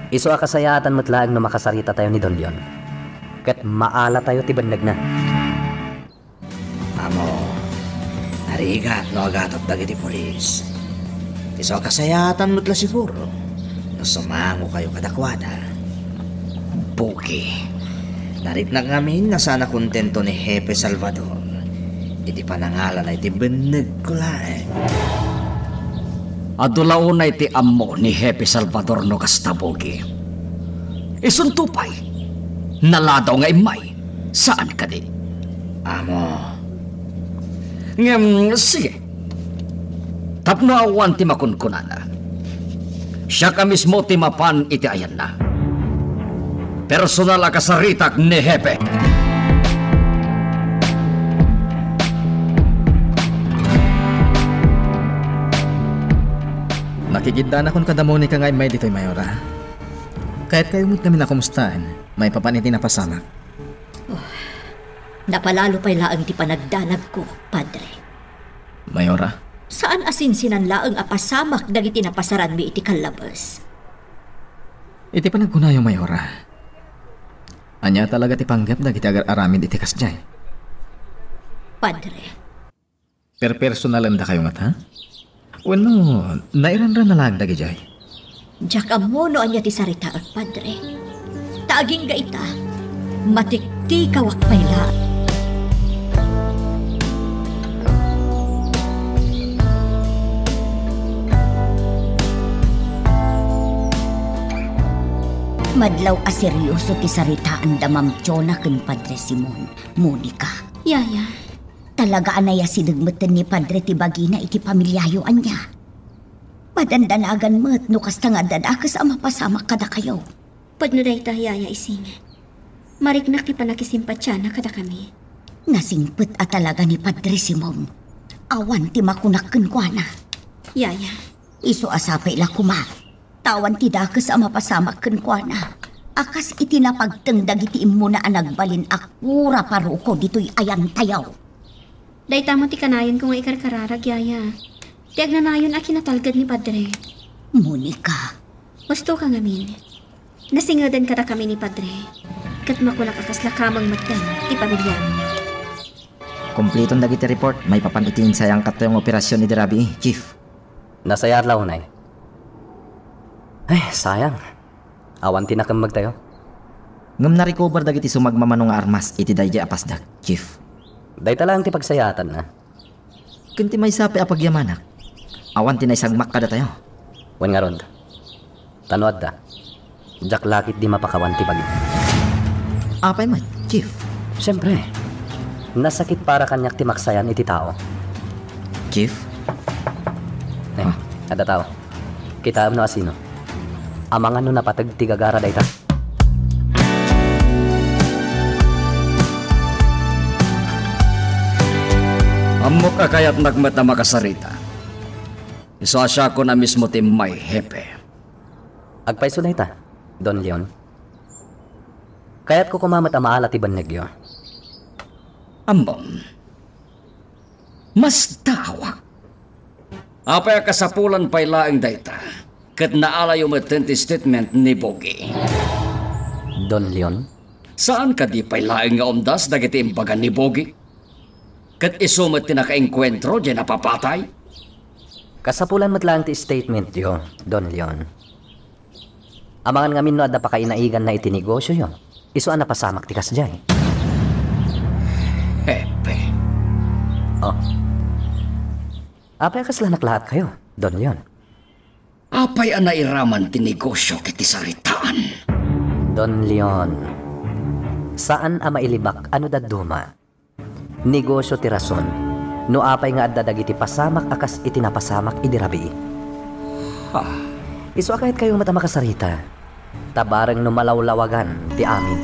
Iso a kasayatan mo't laang no makasarita tayo ni Don Leon. Kat maala tayo ti bandag na. Amo, narigat no agatot dagiti polis. Iso kasayatan mo't la siguro. No sumango kayo kadakwada. Buki. Narit na ngamin nga sana kontento ni Hepe Salvador. Iti panangalan na iti beneg ko laeng. Adulaon na iti ammo ni Hepe Salvador no kastabogi. Isuntupay. Naladaw nga imay. Saan ka di? Amo, Sige. Tapno awan ti makunkunana. Siya ka mismo ti mapan iti ayan na. Personal a kasaritak ni Hepe. Nakikita na kung kadamo ni ka nga may dito'y mayora. Kahit kayo mo't kami na kumustahan, may papaniti na pasamak. Napalalo pa'y laang ti panagdanag ko, Padre. Mayora, Saan asin sinanlaang apasamak dagiti napasaran mi iti kalabas? iti panagkunayo mayora. Anya talaga ti panggap dagiti agar-aramin iti kasjay. Padre, Per-personalan da kayo mata? Bueno, nairanran na lang dagi jay. jak amono anya ti sarita at Padre. Taaging ga ita, matikti kawak payla. Madlaw a seryoso ti saritaan da Ma'am Chona ken Padre Simon, Monica. Yaya, Talaga anaya sidagmeten ni Padre ti bagina iti pamilyayuan niya. Padandanagan met no kasta nga dadakas ang mapasamak kada kayo. padno dayta yaya ising. Mariknak ti panakisimpatsya na kada kami. Nasingpet a talaga ni Padre Simon. Awan ti makunakken kwa na. Yaya, Iso asapay la kuma. Tawan ti dakas ang mapasamak ken kwa na. Akas iti napagteng dagiti immo na anagbalin akura paruko dito'y ayan tayaw. dayta mo ti kanayon ko nga ikarkararag yaya. Ti agnanayon a kinatalgad ni Padre. Monica, Gusto ka ngamin. Nasingadan kada kami ni Padre. Kat makulak akasla kamang matdan, ti pamilya mo. Kompletong dagiti report, may papanitiin sayang kato yung operasyon ni Dirabi, Chief. Nasayar law na Ay, sayang. Awan tinakamag tayo. Ngam na-recover dagiti sumagmamano nga armas, iti dayjay apasdak, Chief. Day talang ti pagsayatan na. Kunti may sapi apagyamanak. Awan tinaysagmak kada tayo. Wan nga ron. Tanwad da. Jak lakit di mapakawan ti pagi. Apay mat, Chief. Siyempre. Nasakit para kanyak ti maksayan iti tao. Chief? Ada tao. Kita no asino. Amangan no napatag ti gagara dayta. Amok ka kaya't nagmat na makasarita. Isasya ko na mismo ti may Hepe. Agpaiso dayta, Don Leon. Kaya't ko kumamat ang maala ti banegyo. Ambam. Mas dawa. Apay kasapulan pa'y laing dayta. Kat naalayo matin ti statement ni Bogi. Don Leon? Saan ka di pa'y laing nga umdas dagiti imbagan ni Bogi? Kat isumat ti nakaengkwentro di napapatay? Kasapulan mat lang ti statement yo, Don Leon. Amangan ngamin no adda pa kainaigan na iti negosyo yo. Iso ang napasamak ti kasjay. Hepe. Oh. Apay kaslanak lahat kayo, Don Leon. Apay ang nairaman ti negosyo kiti saritaan. Don Leon. Saan ang mailibak ano daduma? Negosyo ti rason. No apay nga adda dagiti pasamak akas iti napasamak idirabi. Ha. Iso kahit kayo mata makasarita. Tabarang no malawlawagan ti amin.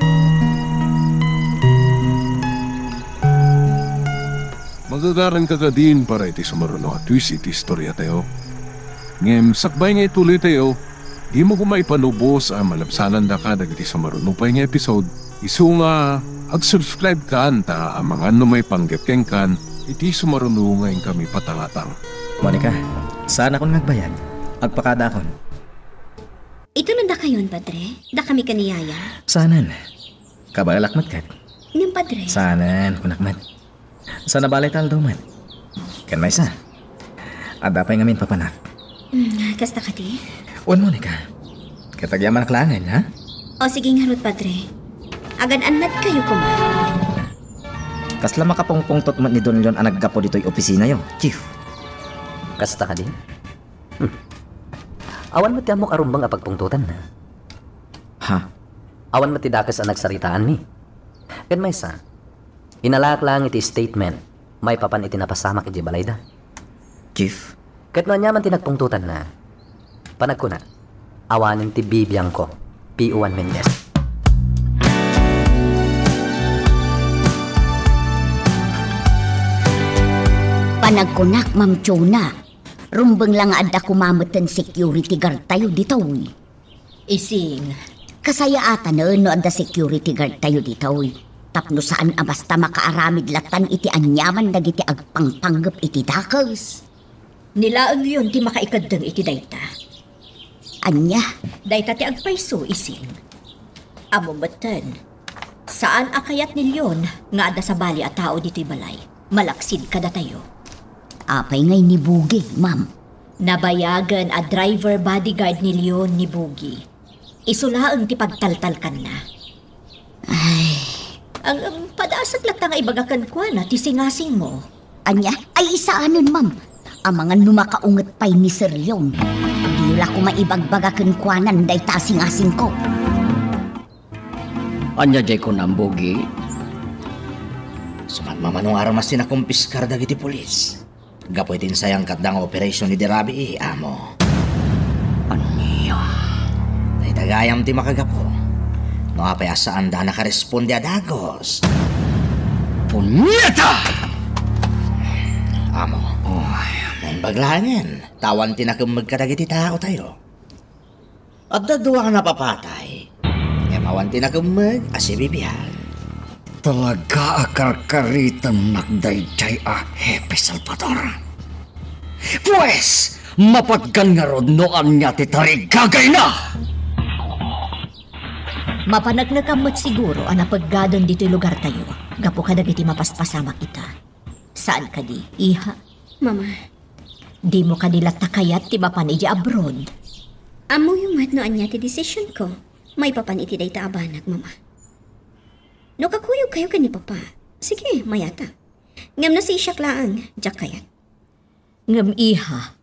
Magagaran ka din para iti sumaruno at twist iti istorya tayo. Ngem, sakbay nga ituloy tayo, di mo kumay panubos ang malabsanan da ka dagiti sumaruno pa nga episode. Isu nga, ag-subscribe ka ta ang mga may panggapkeng kan, iti sumaruno ngayon kami patangatang. Monica, saan akong nagbayad? Agpakada akon. Ito nanda kayon, Padre? Da kami kaniyaya. Sanan. Kabalakmat kat. Ngam, Padre. Sanan, kunakmat. Sa nabalay tal daw man. Kan may sa. Ada pa ngamin papanak. Kasta ka di? Un mo ni ka. Katagyaman naklangan, ha? O sige nga Ruth, Padre. Agan-anad kayo kuman. Kasla makapungpungtot man ni Don Leon ang naggapo dito'y opisina yo, Chief. Kasta ka din? Awan mo ti amok arumbang apagpungtutan na. Ha? Awan mo ti dakas ang nagsaritaan mi. Kan may sa. Inalak lang iti statement. May papan iti napasamak iti balayda. Chief? Kat no nyaman ti nagpungtutan na. Panagkuna. Awanin ti bibiyang ko. P.O.1 Mendez. Panagkunak, Ma'am Chona. Rumbang lang adda kumamatan security guard tayo dito. Ising, Kasaya ata no adda security guard tayo dito. Tapno saan basta makaaramid latan iti anyaman dagiti agpangpanggap iti dakas. nilaang yun ti makaikadang iti dayta. Anya, Dayta ti agpayso, ising. Amo batan, saan akayat nilyon nga ada sa bali at tao dito'y balay? Malaksid kada tayo. apay ngay ni Bugi, ma'am. Nabayagan a driver bodyguard ni Leon ni Bugi. Isulaang ti pagtaltalkan na. Ang padaasat lata nga ibagakan kwa na ti singasing mo. Anya, ay isaanon, ma'am. Ang mga numakaungat pay ni Sir Leon. Di wala ko maibagbagakan kwanan day tasing-asing ko. Anya jay ko ng Bugi. Sumat mamanong araw mas tinakumpiskar dagiti polis. Gapoy din sayang katdang operasyon ni Derabi, amo. Anya? Day tagayam ti makagapo. No apay asaan da nakaresponde a dagos. Punyeta! Amo. Nain baglangan. Tawan tinakamag kadagiti tao tayo. At dadua na papatay. Emawan tinakamag asibibihan. Talaga akarkaritan nagdayjay a Hepe Salvador. Pues, mapagkan nga rod noan niya ti tarigagay na! Mapanagnakamot siguro ang napaggadon dito'y lugar tayo. Gapo ka dagiti mapaspasamak ita. Saan ka di, iha? Mama, Di mo kanila takayat ti mapanidya abroad. amo yung mat noan niya ti decision ko. May papan iti dayta abanag, Mama. No kakuyog kayo ka ni Papa. Sige, mayata. Ngam na si Isyak laang, jak kayat. Ngam iha,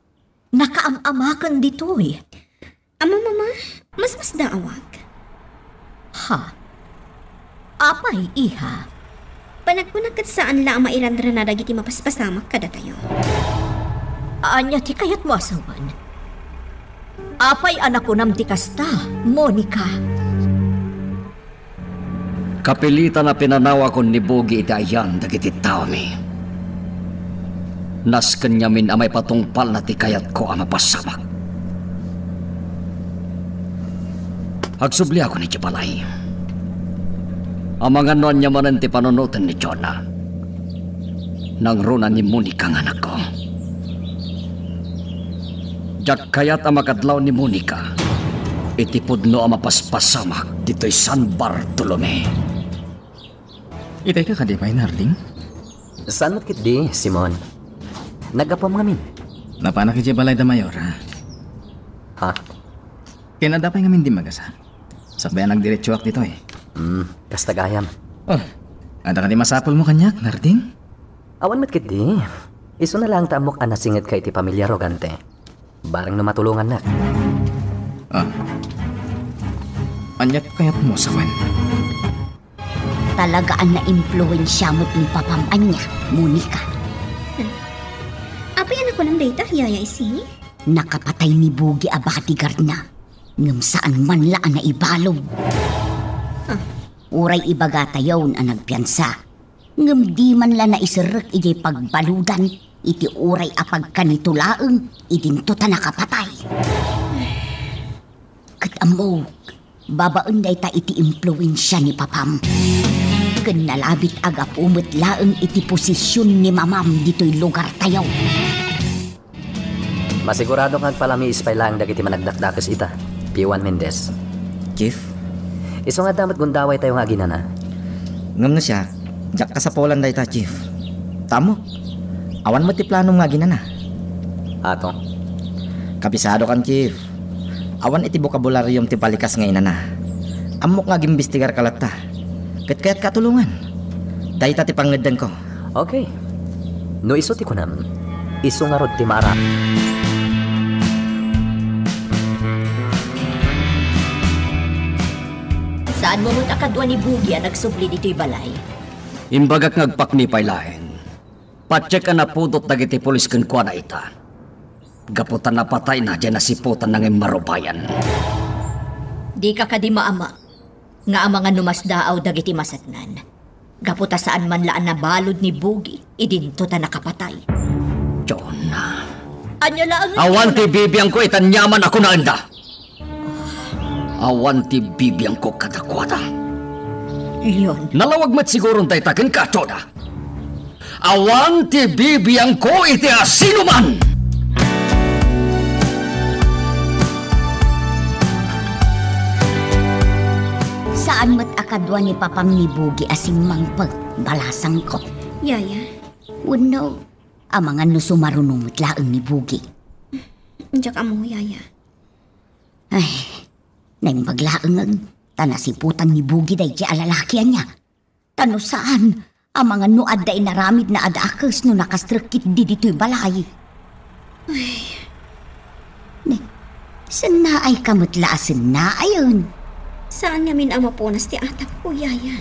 nakaamamakan dito'y. Amo, Mama, mas daawag. Ha? Apay, iha? Panagpunakat saan la ang mairandra na dagiti mapaspasamak kada tayo. Anya ti kayat mo asawan. Apay anak ko nam ti kasta, Monica. Kapilitan na pinanawa ko ni Bugi iti ayan dagiti tao mi. Nas kanyamin amay patungpal na ti kayat ko ang mapasamak. Agsubli ako ni Jepalay. Ang mga noon niya manan ti panunutan ni Jonah. Nang runa ni Monica ang anak ko. Jak kayat ang makadlaw ni Monica. Itipod no ang mapaspasamak dito'y San Bartolome. Itay ka kadipay, Narding? Saan mo't kit di, Simon? Nagapam ngamin. Napanak iti balay da mayor, ha? Ha? Kinadapay ngamin di magasa. Sabayan nagdiretsuak dito eh. Kastagayam. Oh, ada ka di masapol mo kanyak, Narding? Awan mo't kit di. Iso na lang tamok anasingit kay ti pamilya Rogante. Barang na matulungan na. Ah. Anyat kayat mo sawan. Talagaan na impluensya mo't ni papam anya, Monica. Apay anak ko ng data, yaya isi? Nakapatay ni Bugi a bodyguard na. Ngam saan man laan na ibalog. Uray ibaga tayon ang nagpiyansa. Ngam di man la na isirek ijay pagbaludan. Iti uray a pagkanitulaeng idinto ta nakapatay. Kat amog, babaen day ta iti impluensya ni papam. Ken nalabit aga pumut laeng iti posisyon ni mamam dito'y lugar tayo. Masigurado kang palami ispay lang dagiti managdakdakas ita. P.1 Mendez. Chief, Iso nga damat gundaway tayo nga ginana. ngam na siya, jak kasapolan day ta, Chief. Tamo, awan mo ti plano nga ginana. Ato. Kabisado kan, Chief. Awan iti bokabularyom ti palikas nga inana. Amok nga gimbistigar kalata. Kaya't katulungan. Day ta ti pangngedan ko. Okay. No iso ti kunam. Iso nga rod ti mara. Saan mo mo't akadwa ni Bugi ang nagsubli dito'y balay? Imbagak ngagpaknipay laeng. Patsek ka na pudot dagiti pulis ken kwa na ita. Gaputan na patay na dyan nasiputan ng marubayan. Di ka kadima ama. Nga amangan numasdaaw dagiti masatnan. Gaputa saan man laan na balod ni Bugi, idinto ta nakapatay. Jonah. Anya lang Awan ti bibiyang ko itanyaman ako na anda. Awan ti bibiyang ko kadakwada. Leon. Nalawag mat sigurong tayo takin ka, Jonah. Awan ti bibiyang ko iti asinuman. Saan mat akadwa ni papam ni Bugi asing mangpag balasang ko. Yaya, Uno, amangan no sumarunumot laang ni Bugi. jak amo, Yaya. Ay, nang baglaang tanasiputan ni Bugi day di alalakyan niya. Tano saan, amangan no adda inaramid na adakas no nakastrukit di dito'y balay. Ay, saan na ay kamutlaasin na ayon? Saan nga min ama ponas ti atap ko, Yaya?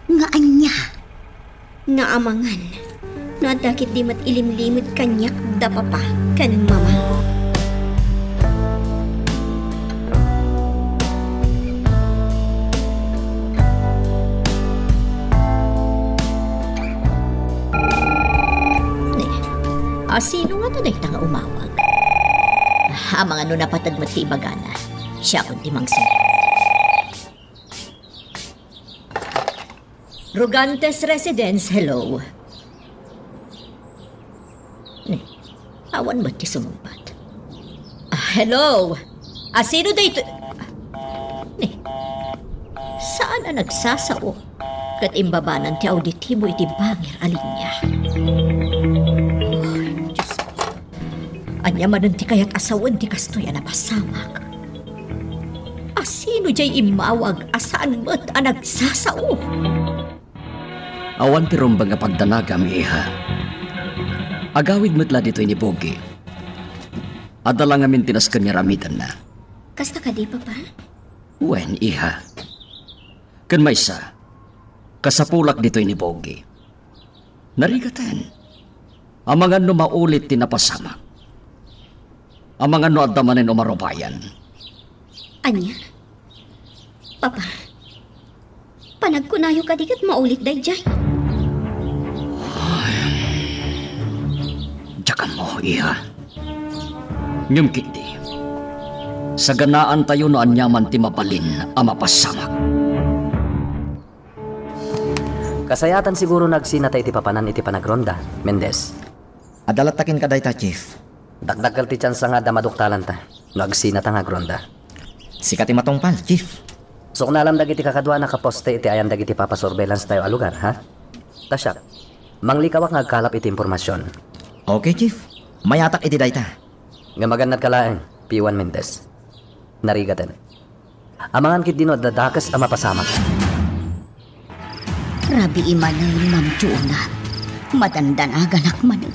Nga anya. Nga amangan. No adakit di mat ilimlimit kanyak da papa kanang mama. Sino nga to day nga umawag? Amang ano napatag mat ti ibagana. Siya kundi mangsa. Rugantes Residence, hello. Awan ba ti sumumpat? Hello? Sino day to? Saan na nagsasao? Kat imbabanan ti auditibo iti bangir alinya. Anya manan ti kayat asawan ti kastoy na pasamak. Asino jay imawag asaan mo't ang nagsasao? Awan ti rumbang nga pagdanagam, iha. Agawid mo't dito ni Bugi. Adala nga mintinas kanya ramitan na. Kasta ka di, papa? Wen, iha. Kan maysa, kasapulak dito ni Bugi. Narigatan. Amangan no maulit ti napasamak. Amangan no adamanin o marubayan. Anya? Papa, panagkunayo ka dikat maulit day jay. Diyakan mo, iha. Ngem kiti. Sa ganaan tayo no anyaman ti mabalin ang mapasamak. Kasayatan siguro nagsinatay iti papanan iti panagronda, Mendez. Adalatakin ka day ta, Chief. Dagdagal ti tsansa nga damaduktalan ta. Nagsinata nga gronda. Sikat ti matungpal, Chief. So kung nalam dagiti kakadwa na kaposte iti ayan dagiti papasurveillance tayo a lugar, ha? Tasyak, manglikawak nga kalap iti impormasyon. Okay, Chief. Mayatak iti day ta. Nga magandad kalaeng, P1 Mendez. Narigatan. Amangan kit dino dadakas ang mapasamak. Rabi imanay, Ma'am Jonah. Madandanagan akmanan.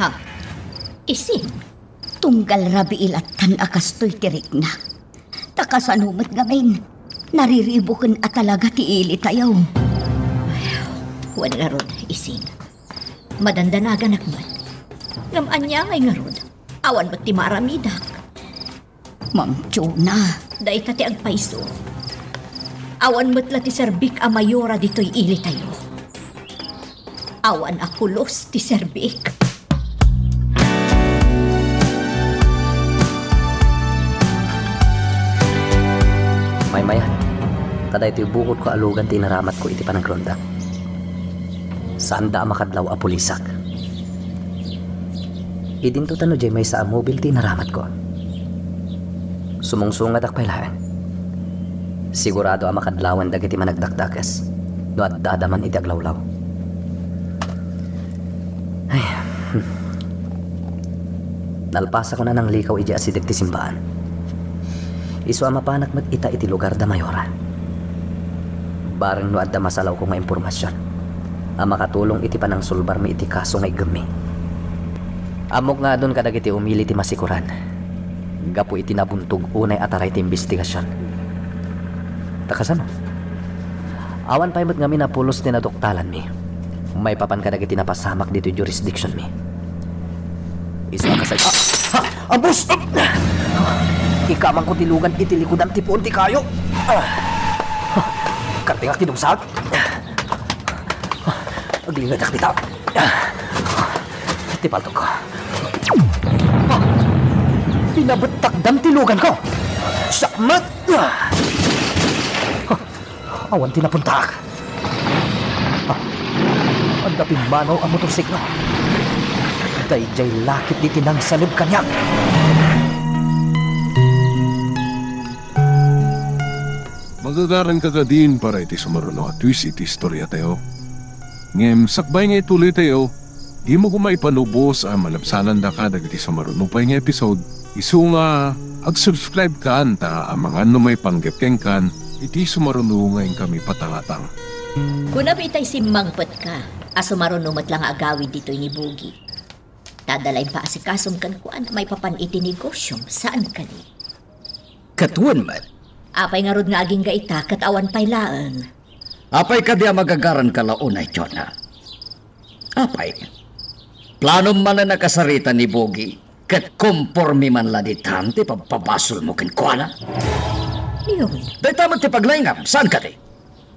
Ha? Isin? Tunggal rabi ilatan akastoy tirik na. Takasanumat gamin. Nariribukan at talaga ti ili tayo. Wala nga ron, isin. Madandanagan akman. Ngamaan niya ngay nga ron. Awan ba't ti maramidak? Ma'am Jonah. Dahil ka ti agpaiso. Awan mo't la ti serbik a mayora dito'y ili tayo. Awan akulos ti serbik. Mayan. Tada ito bukod ko alugan tinaramat ko iti panagronda. Saan da makadlaw a pulisak? Idinto tano jay may sa mobil tinaramat ko. Sumungsungat ak pailaan. Sigurado ang makadlawan dagiti managdakdakas. No at dadaman iti aglawlaw. Ay. Nalpasa ko na ng likaw iti asidik ti simbaan. Isu ang mapanak mat ita iti lugar da mayora. Bareng no adda masalaw ko nga impormasyon. Ang makatulong iti panang sulbar mi iti kaso nga igami. Amok nga doon kadag iti umili ti masikuran. Gapo iti nabuntog unay ataray ti investigasyon. Takasano? Awan pa imot nga mi napulos ti nadoktalan mi. May papan kadag iti napasamak dito jurisdiction mi. Isu ang kasay... Ambos! Ikamang ko tilugan iti likudan ti puon ti kayo. Karting ak tinumsag. Aglingadak dita. Ti paltok ko. Pinabetakdan tilugan ko. Sakmat! Awan tinapuntak. Ang daping manaw ang motorsiklo. Dayjay lakit di tinang salib kanyak. Magagaran ka din para iti sumaruno at twist iti istorya tayo. Ngem sakbay nga ituloy tayo, di mo kumaipanubos ang malabsanan da ka dagiti sumaruno pa nga episode. Isu nga ag-subscribe ka anta ang mga numay panggapkeng kan iti sumaruno ngayon kami patangatang. Kuna itay simmangpet ka, aso marunumot lang agawid dito ni Bugi. Tadalay pa asikasong kan kuan may papan iti negosyong saan ka ni? Katuan man. Apay nga rod nga aging gaita kat awan pay laan. Apay ka diya magagaran ka launay, Jonah. Apay. Plano man na nakasarita ni Bogi, kat kompormi man la ditan, ti pagpabasol mo kin kuana. Yun. Dahil tamang ti paglaingam, saan ka ti?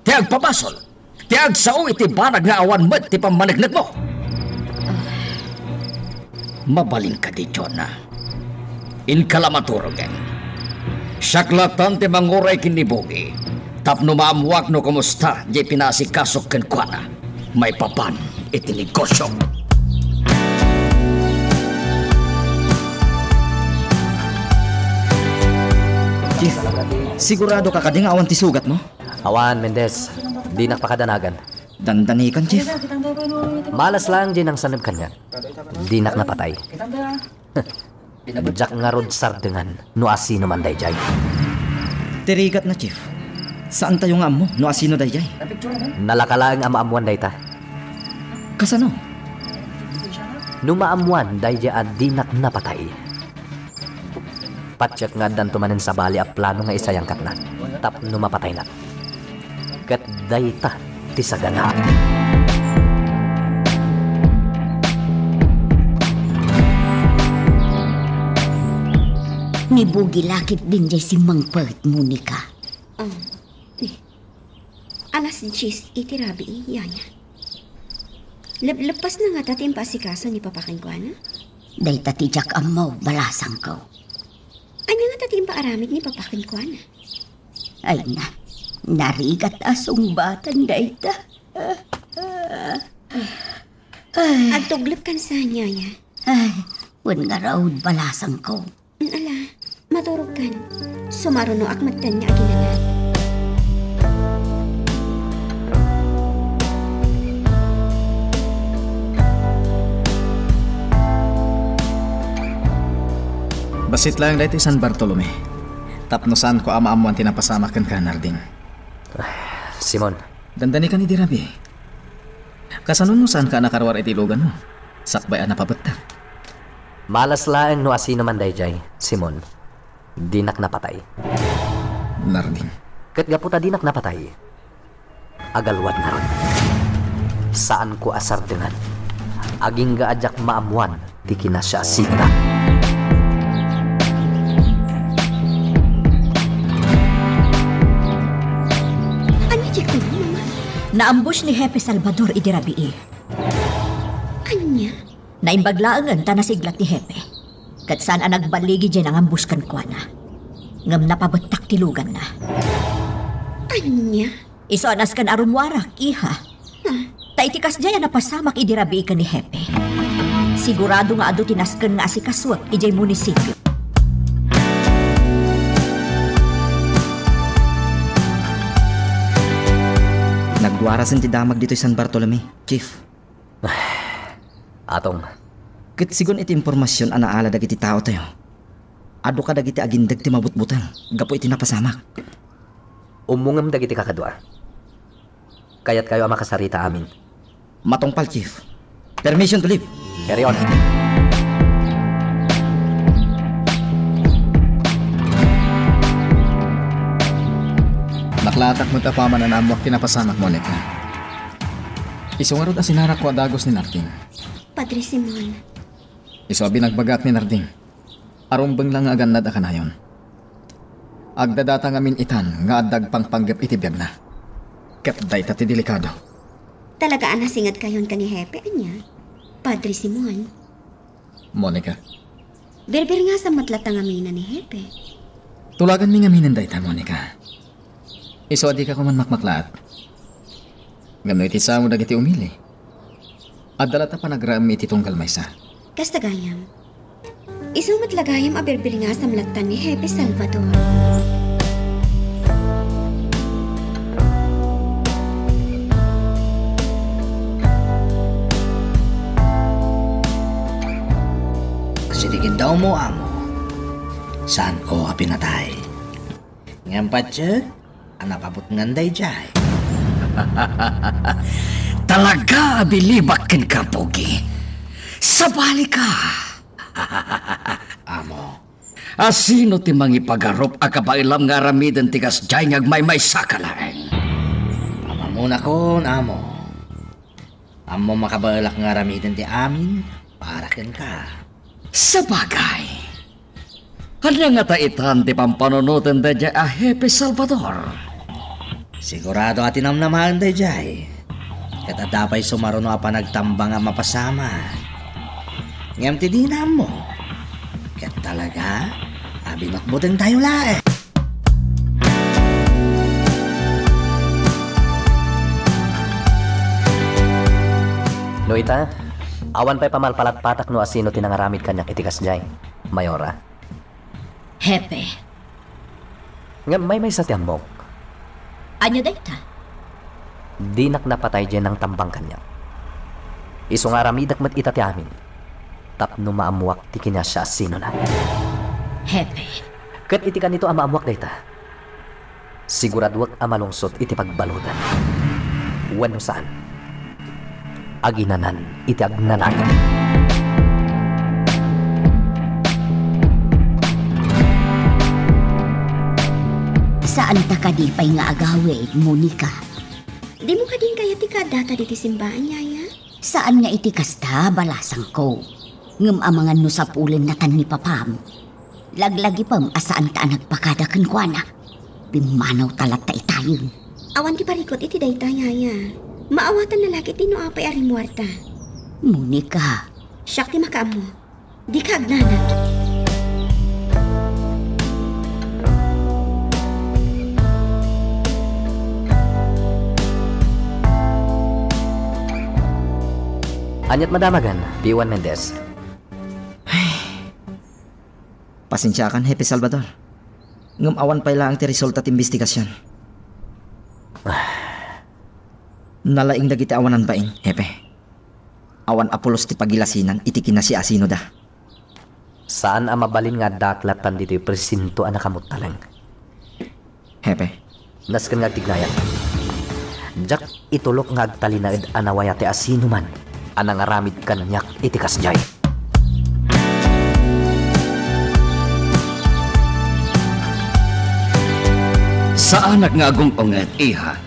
Ti agpabasol. Ti agsao iti banag nga awan met ti pamanagnag mo. Mabaling ka di, Jonah. In kalamaturogen. Saklatan ti manguray kinibugi. Tapno maamuak no kumusta di pinasikasok ken kuana. May papan iti negosyo. Chief, sigurado ka kading awan ti sugat mo? Awan, Mendez. Di nakpakadanagan. Dandanikan, Chief. Malas lang din ang sanib kanya. Di napatay. Jak nga rod sardengan no asino man dayjay. Tirigat na, Chief. Saan tayo nga mo? No asino dayjay? Nalakalaang ang maamuan dayta. Kasano? No maamuan dayjay at di napatay. Patsyat nga dan tumanin sa bali a plano nga isayang katna. Tap no mapatay na. Kat dayta ti sagana. Ni Bugi lakit din jay si Mangpert, Monica. Alas 10 iti rabi yaya. Lepas na nga tatim pasikaso ni papakin ko, ana? Day tatijak amaw, balasang ko. Anya nga tatim paaramid ni papakin ko, ana? Ay na, narigat asong batan day ta. Agtuglip kan sa yaya. Ay, wan nga raw balasang ko. Ala, maturog kan. Sumaruno akmatan niya aginalan. Basit lang dahil San Bartolome. Tapno saan ko ama-amuan tinapasamakan ka, Narding. Simon. Dandani ka ni Dirabi. Kasanon mo saan ka nakarwar itilugan mo? Sakbay na pabatak. Malas lang no asino man dayjay, Simon. Dinak napatay. Narding. Kat gaputa dinak napatay. Agalwad na ron. Saan ko asar dengan? Aging gaadyak maamuan, di kinasya asita. Naambush ni Hepe Salvador idirabii. Anya? Naimbaglaangan ta nasiglat ni Hepe. Kat saan ang nagbaligi dyan ang ambush kan kwa na. Ngam napabatak tilugan na. Anya? Iso anas kan arumwarak, iha. Taitikas dyan napasamak idirabii ka ni Hepe. Sigurado nga ado tinaskan nga asikaswak ijay munisipyo. Warasan ti damag dito San Bartolome, Chief. Atong, Ket sigon iti impormasyon anaala dagiti tao tayo. Ado ka dagiti agindag ti mabutbutang. Gapo iti napasamak. umungam dagiti kakadwa. Kaya't kayo ang makasarita amin. Matongpal, Chief. Permission to leave. Carry on. Naklatak mo tapaman na namuak tinapasamak, Monica. Isungarod asinarak ko adagos ni Narding. Padre Simon, Iso binagbagak ni Narding. Arumbang lang nga aganad akanayon. Agdadata ngamin itan nga adag pangpanggap itibiyag na. Ket day tati delikado. talaga anasingad kayon ka ni Hepe anya. Padre Simon, Monica, berber nga sa matlatang amina ni Hepe. tulagan mi ngaminan day ta, Monica. Iso adi ka kuman makmaklaat. Ganoy iti sa mo dagiti umili. Adala ta panagraam iti tunggal maysa. Kastagayam, isang matlagayam a berber nga sa matlatan ni Hepe Salvador. Siligin daw mo, amo. Saan ko ka pinatay? Ngayon pa, Chad, anapabot nganday jay. Talaga bilibakin ka, Pogi. Sabali ka. Amo, Asino ti mangipagarop a kabailam nga ramidan tigas jay ngagmay-may sakalaeng. ama muna kon, amo. Amo makabalak nga ramidan ti amin, para ken ka. Sa bagay. Ano nga taitan ti pampanunutan da jay a Hepe Salvador? Sigurado atin namnamahan day jay. Katadapay sumaruno a panagtambang nga mapasama. Ngam ti dinam mo. Kat talaga, abinakbutin tayo lae. No ita, awan pa'y pamalpalat patak no asino tinangaramid kanyang itikas jay. Mayora. Hepe, Nga may sa tiyambok. anyo dayta? Dinak napatay dyan ng tambang kanya. Iso nga ramidak mat ita ti amin. Tapno maamuak ti kinya siya asino na. Hepe, Kat iti kanito ang maamuak dayta. Siguradwak ang malungsot iti pagbaludan. Wano saan? Aginanan iti agnanayan. Saan ta kadipay nga agawe, Monica? Di mo ka din kaya ti kadata di ti simbaan, yaya? Saan nga iti kasta balasang ko? Ngem amangan no sa pulen na tan ni papam. Laglagi pam asaan ta nagpakadakan kwa na. Bimanaw talat ta itayon. Awan ti parikot iti dayta, yaya. Maawatan na lagi ti no apay ari muerta. Monica, Siyak ti makaamo. Di ka agnanak. Anyat madamagan, P1 Mendez. Pasensya kan, Hepe Salvador. Ngam awan pa lang ti resulta ti investigasyon. Nalaing dagiti awanan baing, Hepe. Awan apulos ti pagilasinan, iti kinasi asino da. Saan ang mabalin nga daklatan dito yung presinto ang nakamutalang? Hepe, Naskan nga tignayan. Jak itulok nga agtalinaid anawaya ti asino man. Anang aramid kanyak itikas jay. Saanak nga agong onget, iha?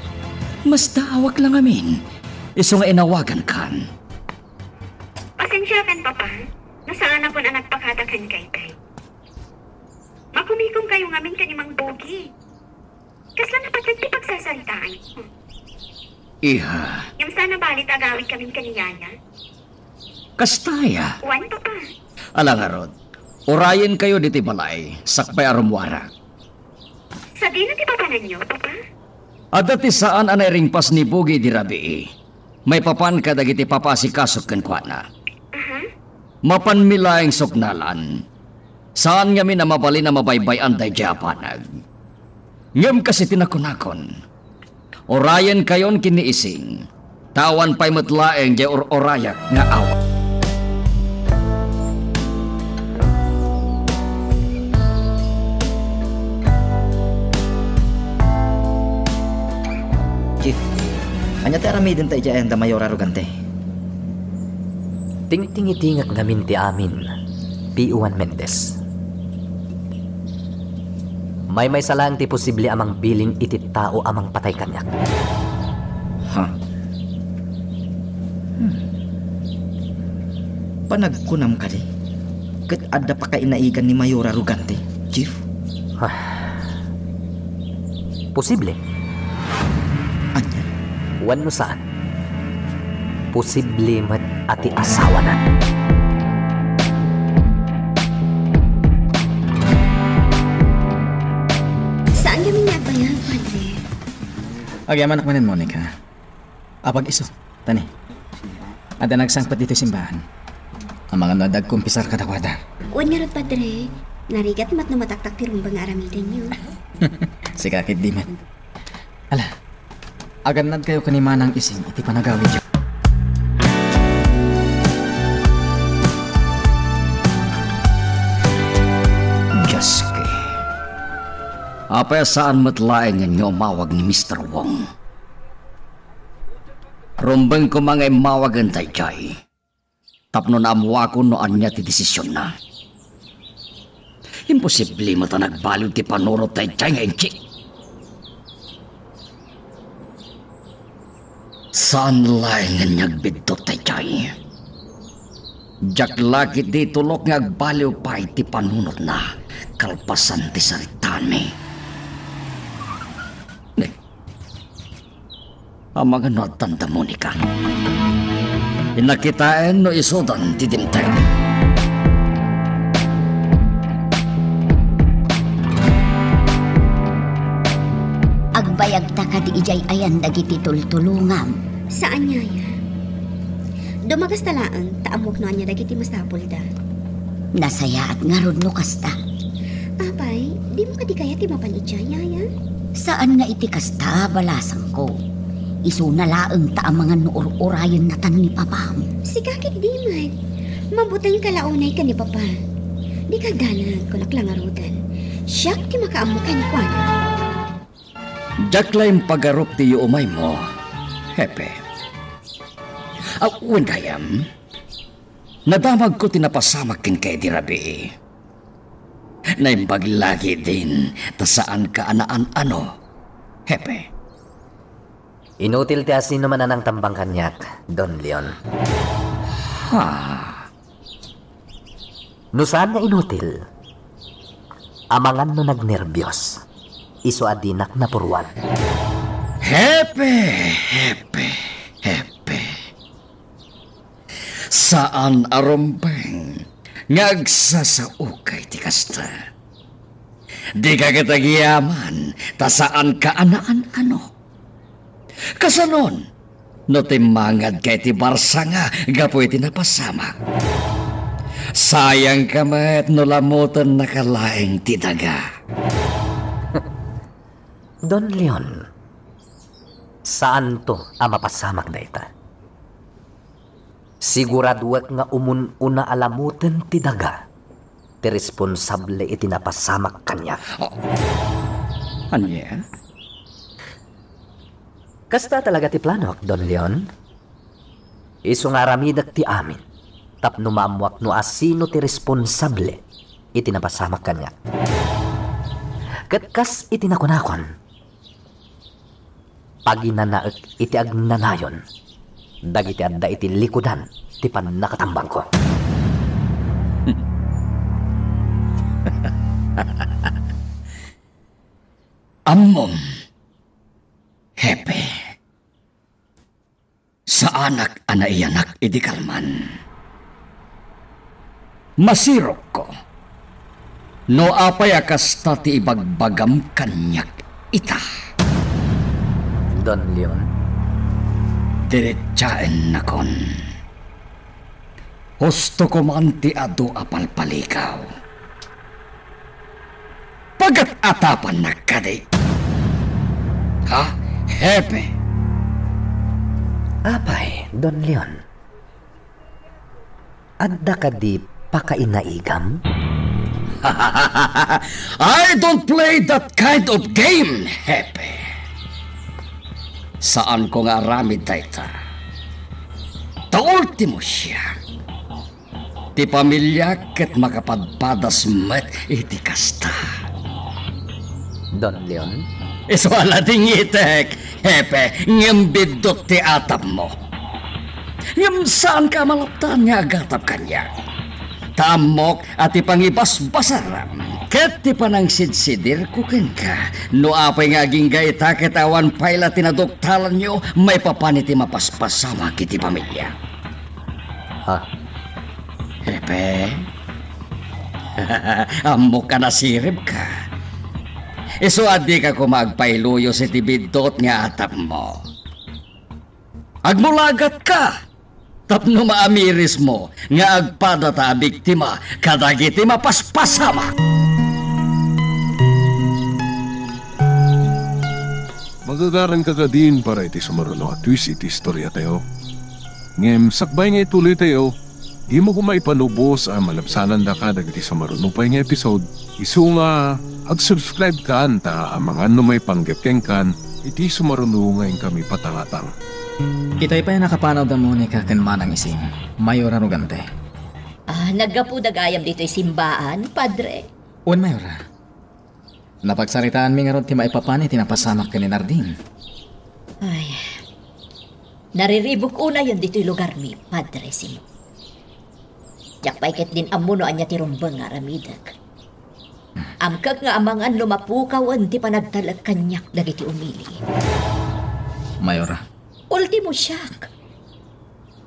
Mas daawak lang amin. Iso nga inawagan kan. Pasensya kan, Papa. Nasaan ako na nagpakadakan kay kay. Makumikom kayo ngamin kanimang bogi. Kasla na patag di pagsasalitaan. Iha, Yung sana balit agawin kami kaniyaya. kastaya. Wan, Papa. Alangarod, orayin kayo diti balay, sakpay arumwara. Sa di na ti Papa ninyo, Papa? At dati saan anay ringpas ni Bugi di Rabii, may papan ka dagiti papasikasok kan kwa na. Mapanmilaing suknalan, saan ngamin na mabali na mabaybay anday japanag. Ngem kasi tinakunakon, Orayan kayon kiniising. Tawan pa'y matlaeng di orayak nga awa. Chief, anya tayo ramidin tayo dyan da mayor arugante. Ting-tingitingak ngamin ti amin, P.U. Mendez. May salang ti posible amang bilin iti tao amang patay kanyak. Ha? Panagkunam ka di? Kat adda pa kainaigan ni Mayor Arugante, Chief? Posible. Anya? Wan no saan. Posible mat ati asawa na. Saan kami nagbayang, Padre? Agyaman akmanin, Monica. Apag iso, tani. Ada nagsangpat dito simbahan. Ang mga nadag kumpisar kadakwada. Uwan nga rin, Padre. Narigat mat na mataktak ti rumbang aramidan niyo. Si kakit di mat. Ala, aganad kayo kanimanang ising iti panagawid dyan. Jaske. Apa saan matlaeng nga mawag ni Mr. Wong? Rumbang ko mga mawagan tayo jay. Tapno na amuwa ko noan niya ti desisyon na. Imposible mo ta nagbaliw ti panurot tayo jay nga inchi. Saan laing nga nyagbidto tayo jay? Jak lagi di tulok nga agbaliw pa iti panunot na kalpasan ti saritaan mi. Ang mga notanda mo ni Kang. Inakitain no isudan ti dimteng. Agbayag ta ka di ijay ayan dagiti tultulungam. Saan niya ya? Dumagas talaan, taamok no anya dagiti masapol da. Nasaya at ngarod no kasta. Apay, di mo ka di kaya ti mapanitya, yaya? Saan nga iti kasta balasang ko? Isu na laeng ta ang mga nuor-orayon na tan ni papam. Si kakit di man. Mabutang kalaunay ka ni Papa. Di ka ganag kung naklangarudan. Siyak ti makaamukan ko ano. Jaklaim pagarup ti umay mo, Hepe. Awan kayam, nadamag ko tinapasamak kin kay di rabi. Naimbag lagi din, ta saan ka anaan ano, Hepe. Inutil ti asin naman na ng tambang kanyak, Don Leon. Ha? No saan nga inutil? Amangan no nagnerbyos. Iso adinak na purwan. Hepe, Hepe, Hepe. Saan arumpeng ngagsasaukay ti kasta? Di ka katagiyaman, ta saan ka anaan ano? Kasanon, no timangad kay ti Barsa nga, gapoy ti napasamak. Sayang ka met no lamutan nakalaing ti daga. Don Leon, saan to ang mapasamak na ita? Siguraduat nga umun-una alamutan ti daga, ti responsable iti napasamak kanya. Oh. Anya? Kasta talaga ti planok, Don Leon. Isu nga ramidak ti amin, tapno maamwak no asino ti responsable iti napasamak kanya. Katkas iti nakunakon, paginanaek iti agnanayon, dagiti adda iti likudan ti pannakatambang ko. Ammom, Hepe, sa anak anaiyanak idikalman. Masirok ko, no apay akas ti ibagbagam kanyak ita. Don Leon, Diretsain na kon. Husto ko man ti adu apalpalikaw. Pagat atapan na kadi. Ha? Hepe. Apay, Don Leon. Adda ka di pakainaigam? I don't play that kind of game, Hepe. Saan ko nga aramid dayta? Ta ultimo siya. Ti pamilya ket makapadpadas met iti kasta. Don Leon? Iswala ding itek, Hepe, ngembidot ti atap mo. Ngem saan ka malaptan nga agatap kanya? Tamok at ipangibas-basaram. Ket ti panangsidsidir kuken ka. No apay nga ginggay ket awan payla tinadoktalan nyo, may papaniti mapaspasama kiti pamilya. Ha? Hepe, amok ka nasirib ka. Iso adi ka kumagpailuyo si tibidot nga atap mo. Agmulagat ka. Tapno maamiris mo nga agpada ta biktima kadagiti mapaspasama. Magagaran ka din para iti sumaruno at twist iti istorya tayo. Ngem sakbay nga ituloy tayo, di mo kumaipanubos ang malabsanan da ka dagiti sumaruno pa nga episode. Isu nga ag-subscribe ka ta ang mga may panggapkeng kan iti sumaruno ngayon kami patangatang. Itay pa yung nakapanaw da Monica kan manang ising. Mayora Rugante. Nagapudagayam dito'y simbaan, Padre. Un Mayora. Napagsaritaan mi nga ron ti maipapani tinapasamak ka ni Narding. Ay, nariribok una yun dito'y lugar mi, Padre Simo. Yak paiket din amuno anya ti rumbang nga ramidag. Amkag nga amangan lumapukawan ti panagtalag kanyak dagiti umili. Mayora. Ultimo siyak.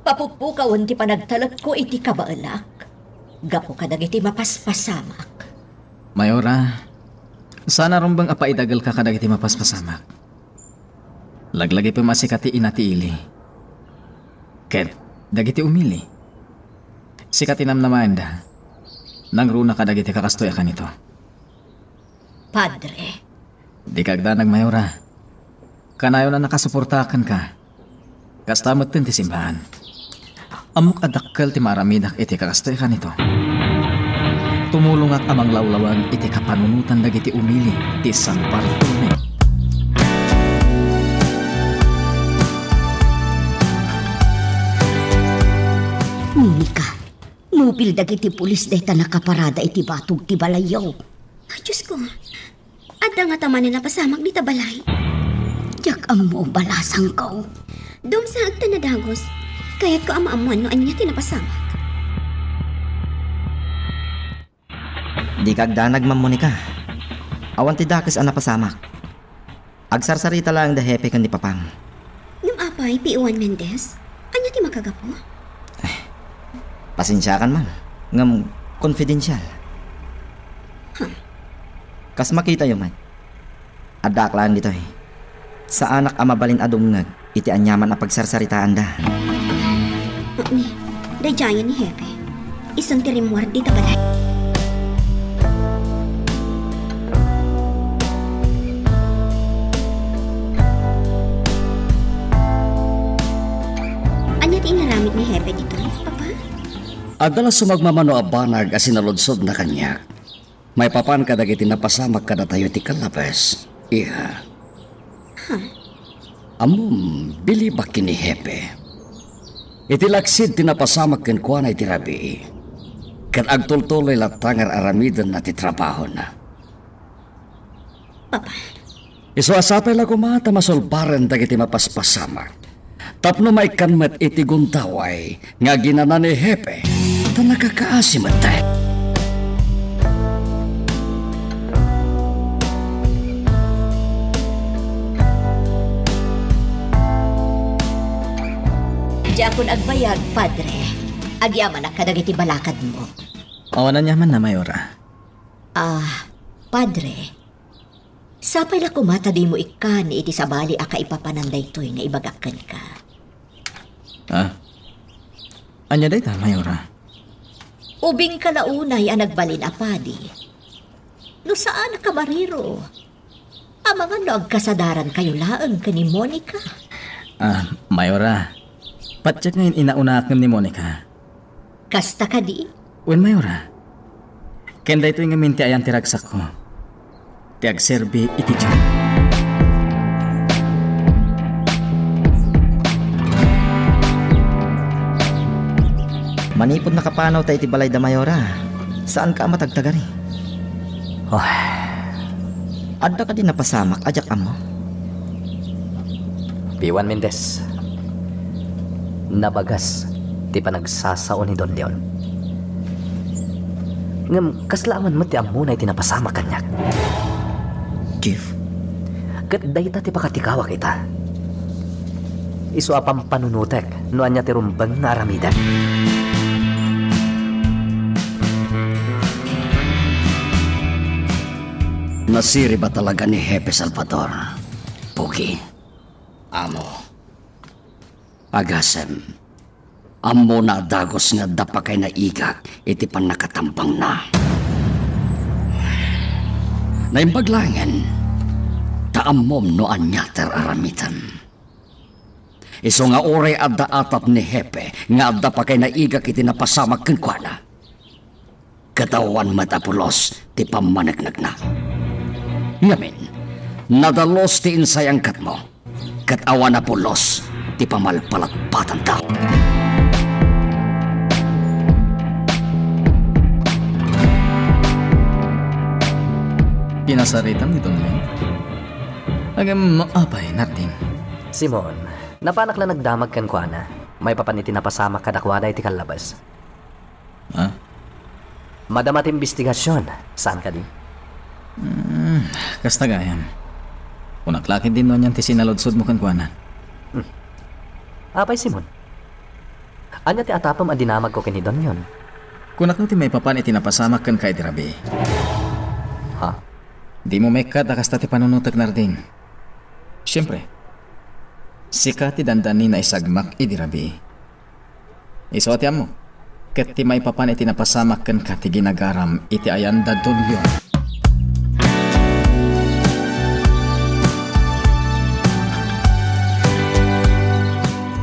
Papupukawan ti panagtalag ko iti kabaalak. Gapo ka dagiti mapaspasamak. Mayora, sana rumbang apaidagal ka kadagiti mapaspasamak. Laglagi pa masikati inatiili. Ket, dagiti umili. Sikatinam naman da. Nang runa kadagiti kakastoy ka nito. Padre. Di kagdanag Mayora. Kanayon na nakasuportakan ka. Kastamot din ti simbahan. Amok adakkel ti maramidak iti kakastoy ka nito. Tumulong at amang lawlawan iti kapanunutan dagiti umili ti San Bartolome. Monica, nupil dagiti pulis dayta nakaparada iti batog ti balayaw. Ay, Diyos ko. Adda nga taman na napasamak di tabalay. Yak mo balasang ko. Dum sa agta na dagos, kaya't ko amaamuan no anya tinapasamak. Di kagdanag, Ma'am Monica. Awan ti dakes ang napasamak. Agsarsarita lang da hepe kan di papang. Ngam apay, P1 Mendez, anya ti makagapo? Pasensyakan, ma'am. Ngam confidential. Kas makita yun, man. Adak lang dito eh. Sa anak amabalin adungag, iti anyaman na pagsarsaritaan da. Ni, dayjayan ni Hepe. Isang tirimwar di tabalay. Anya ti inaramid ni Hepe dito, Papa? Adalas sumagmamano abanag as sinalodsod na kanya. May papan ka dagiti napasamak ka na tayo ti kalabas. Iha. Amom, bilibak kini Hepe. Iti laksid tinapasamak ken kuanay ti rabi. Ken agtultuloy latangar aramidan na ti trabaho na. Papa. Isuasapay la kumata masolbaran dagiti mapaspasamak. Tapno may kanmet iti guntaway nga ginana ni Hepe ta nakakaasim at tayo. Di ako nagbayag, Padre. Agyaman na kadagiti balakad mo. Awanan yaman na, Mayora. Padre. Sapay la kumata di mo ikan iti sabali aka ipapananday to'y nga ibagakan ka. Anya day ta, Mayora? Ubing kalaunay ang nagbalin apadi. No saan ka mariro? Ang mga noag kasadaran kayo laang ka ni Monica. Mayora. Patyak ngayon inauna ni Monica. Kasta ka di? Wen Mayora. Kenda ito yung minti ayan tiragsak ko. Tiag serbi iti dyan. Manipod nakapanaw tayo iti balay da Mayora. Saan ka matagtagari? Adda ka din napasamak, ajak amo. Piwan Mendez. Nabagas, ti panagsasao ni Don Leon. Ngam, kaslaman mo ti amo na itinapasama kanyak. Chief, Kat dayta ti pakatikawa kita. Isu apang panunutek, no anya ti rumbang na aramidan. Nasiri ba talaga ni Hepe Salvador? Pugi. Amo. Agasem. Amo na dagos nga dapakay na igak iti pan nakatambang na. Naimbaglangan. Taamom no anya ter aramitan. Iso nga ore adda atap ni Hepe nga adda pakay na igak iti napasamag kenkwana. Katawan matapulos ti pamanagnag na. Yamin, nadalos ti insayang kat mo, kat awa na pulos, ti pamalpalatpatan ta. Pinasaritan ni Don Leon. Agam maapay natin. Simon, napanak na nagdamag kan kuana. May papaniti napasama kadakwada iti kalabas. Ha? Madamat investigasyon. Saan ka di? Kasta gayam. Kunaklakin din nun yan ti sinalodsod mo kan kuana. Apay Simon. Anya ti atapam adinamag ko kinidon yon. Kunak ti may papan iti napasamak kan kay dirabi. Ha? Di mo mekat akasta ti panunutag narding. Siyempre, sika ti dandani na isagmak idirabi. Iso ati amo, ket ti may papan iti napasamak kan ka ti ginagaram iti ayanda Don Leon.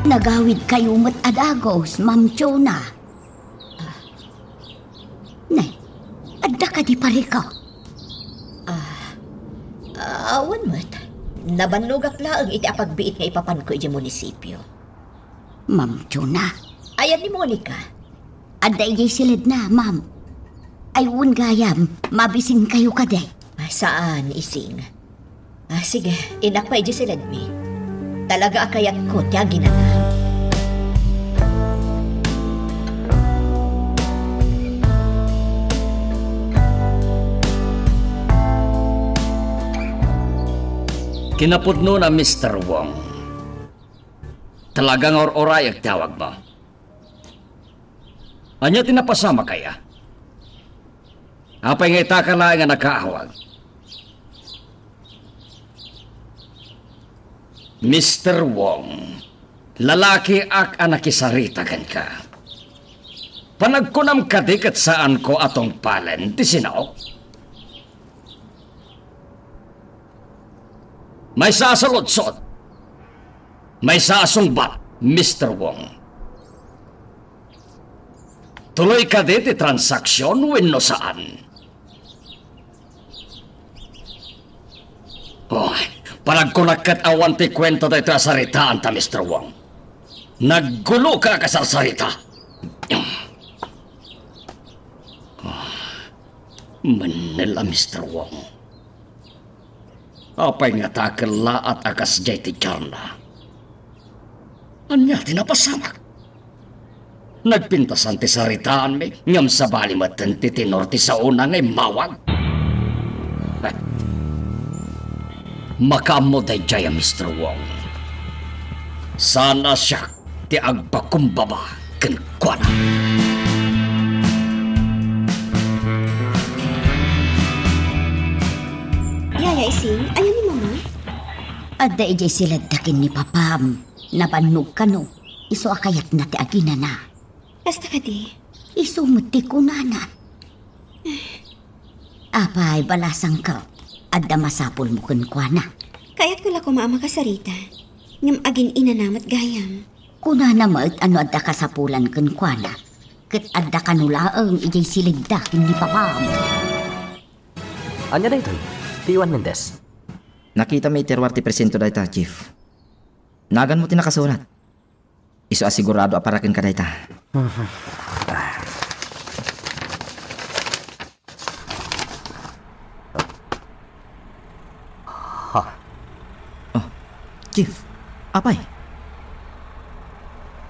Nagawid kayo mat adagos, Ma'am Chona. Nay, adda ka di pare ka. Awan mo't. Nabanlugak laang iti apagbiit nga ipapan ko iti munisipyo. Ma'am Chona, Ayan ni Monica. adda ijay silid na, ma'am. Ayun gayam, mabising kayo kaday. Saan, ising? Sige, inak pa iti silad mi. Talaga akayat ko, tiyagin na. Kinapudno na Mr. Wong. Talagang or-oray ang tawag mo. Anya tinapasama kaya? Apay nga itakala nga nakaawag. Mr. Wong, lalaki ak anakisaritagan ka. Panagkunam ka di kat saan ko atong palen, ti sinaok. May sasalodsod. May sasungbat, Mr. Wong. Tuloy ka di ti transaksyon wenno saan. Panagkunakat awan ti kwento da ito asaritaan ta, Mr. Wong. Naggulo ka kasarsarita. Manila, Mr. Wong. Apay nga takala at akas jay ti Charna. Anya tinapasamak. Nagpintasan ti saritaan mi, ngam sa bali matan ti tinor ti sa una ngay mawag. Makamo day jaya, Mr. Wong. Sana siya ti agpakumbaba kenkwana. Yaya ising, ayan ni Mama. Adda ijay silid takin ni Papam. Nabannog ka no. Iso akayat na ti agina na. Kasta ka di. Iso muti ko na na. Apay, balasang ka. adda masapol mo kun kuana. Kaya't ko la kumaama kasarita. Ngam agin inanamat gayam. Kuna na ma't ano adda kasapulan kun kuana. Ket adda kanulaang ijay siligda kin ni papam. Anya na ito'y, P1 Mendez. Nakita may terwarti presento dayta, Chief. Nagan mo tinakasulat. Iso asigurado aparakin ka dayta. Oh, Chief, apay?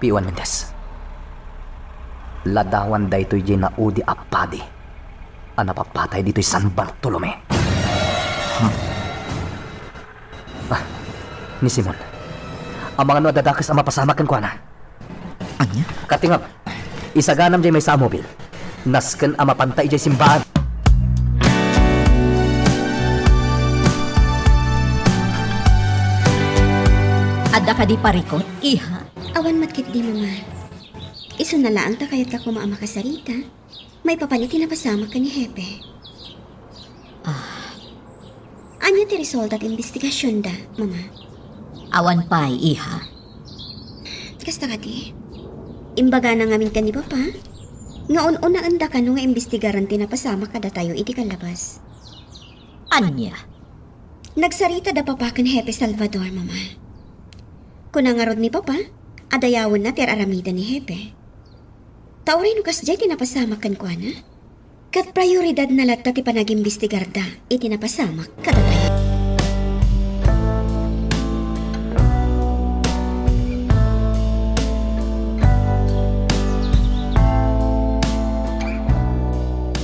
P1 Mendez. Ladawan da ito'y na udi apadi. Ang napapatay dito'y San Bartolome. Ni Simon. Ang mga nadadakas ang mapasamakan ko na. Anya? Katingap, isaganam jay may samobil. Nasken ang mapantay jay simbahan. Adda ka di parikot, iha. Awan matkit di mama. Iso na laang ta kaya't ka kumaama kasarita. May papanitin na pasama ka ni Hepe. Anya ti result at investigasyon da, mama. Awan pa'y, iha. Kasta ka di. Imbaga na ngamin ka ni Papa. Ngaon na anda ka no nga imbestigaran ti na pasama ka da tayo iti kalabas. Anya? Nagsarita da Papa kan Hepe Salvador, mama. Kuna nga rod ni Papa, adayawon na ti aramida ni Hepe. Tauray no kasjay ti napasama kan kwa na. Kat prioridad na latta ti panag-imbestigar da iti napasamak kada tayo.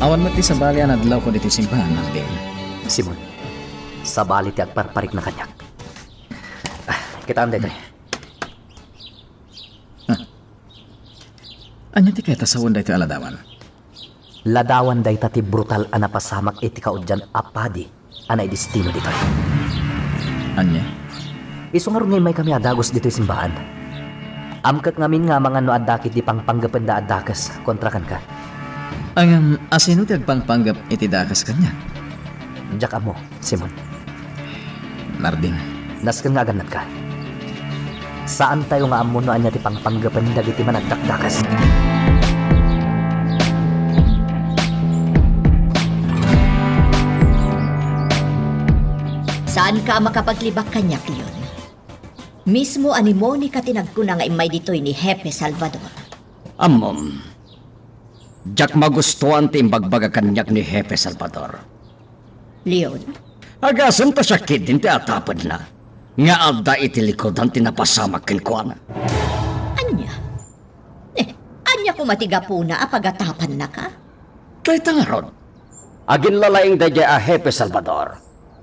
Awan mati sa bali ang adlaw ko dito simbahan, Martin. Simon, sa balit ti agparparik na kanyak. Kita am daytoy. Anya ti kaya tasawon dito aladawan? Ladawan day ti brutal ang napasamak iti kaudyan apadi anay destino ditoy. Anya? Iso nga rin may kami adagos dito'y simbahan. Amkat ngamin nga mga no adakit di pangpanggapan da adakas kontra kan ka. Ang asino ti agpangpanggap iti dakas kanya? Diyak mo, Simon. Narding. Naskan nga ganat ka. Saan tayo nga amo no anya ti pangpanggapan dagiti managdakdakas? Saan ka makapaglibak kanyak yun? Mismo animo ni katinagkuna nga imay dito'y ni Hepe Salvador. Amom, jak magustuhan ti imbagbaga kanyak ni Hepe Salvador. Leon, Agasan ta siya kidin ti atapad na. Nga alda iti likodan ti napasamak kilkuan. anya? Anya ko matiga po na apagatapan na ka? Kay tangarod. Agin lalaing dadya a Hepe Salvador.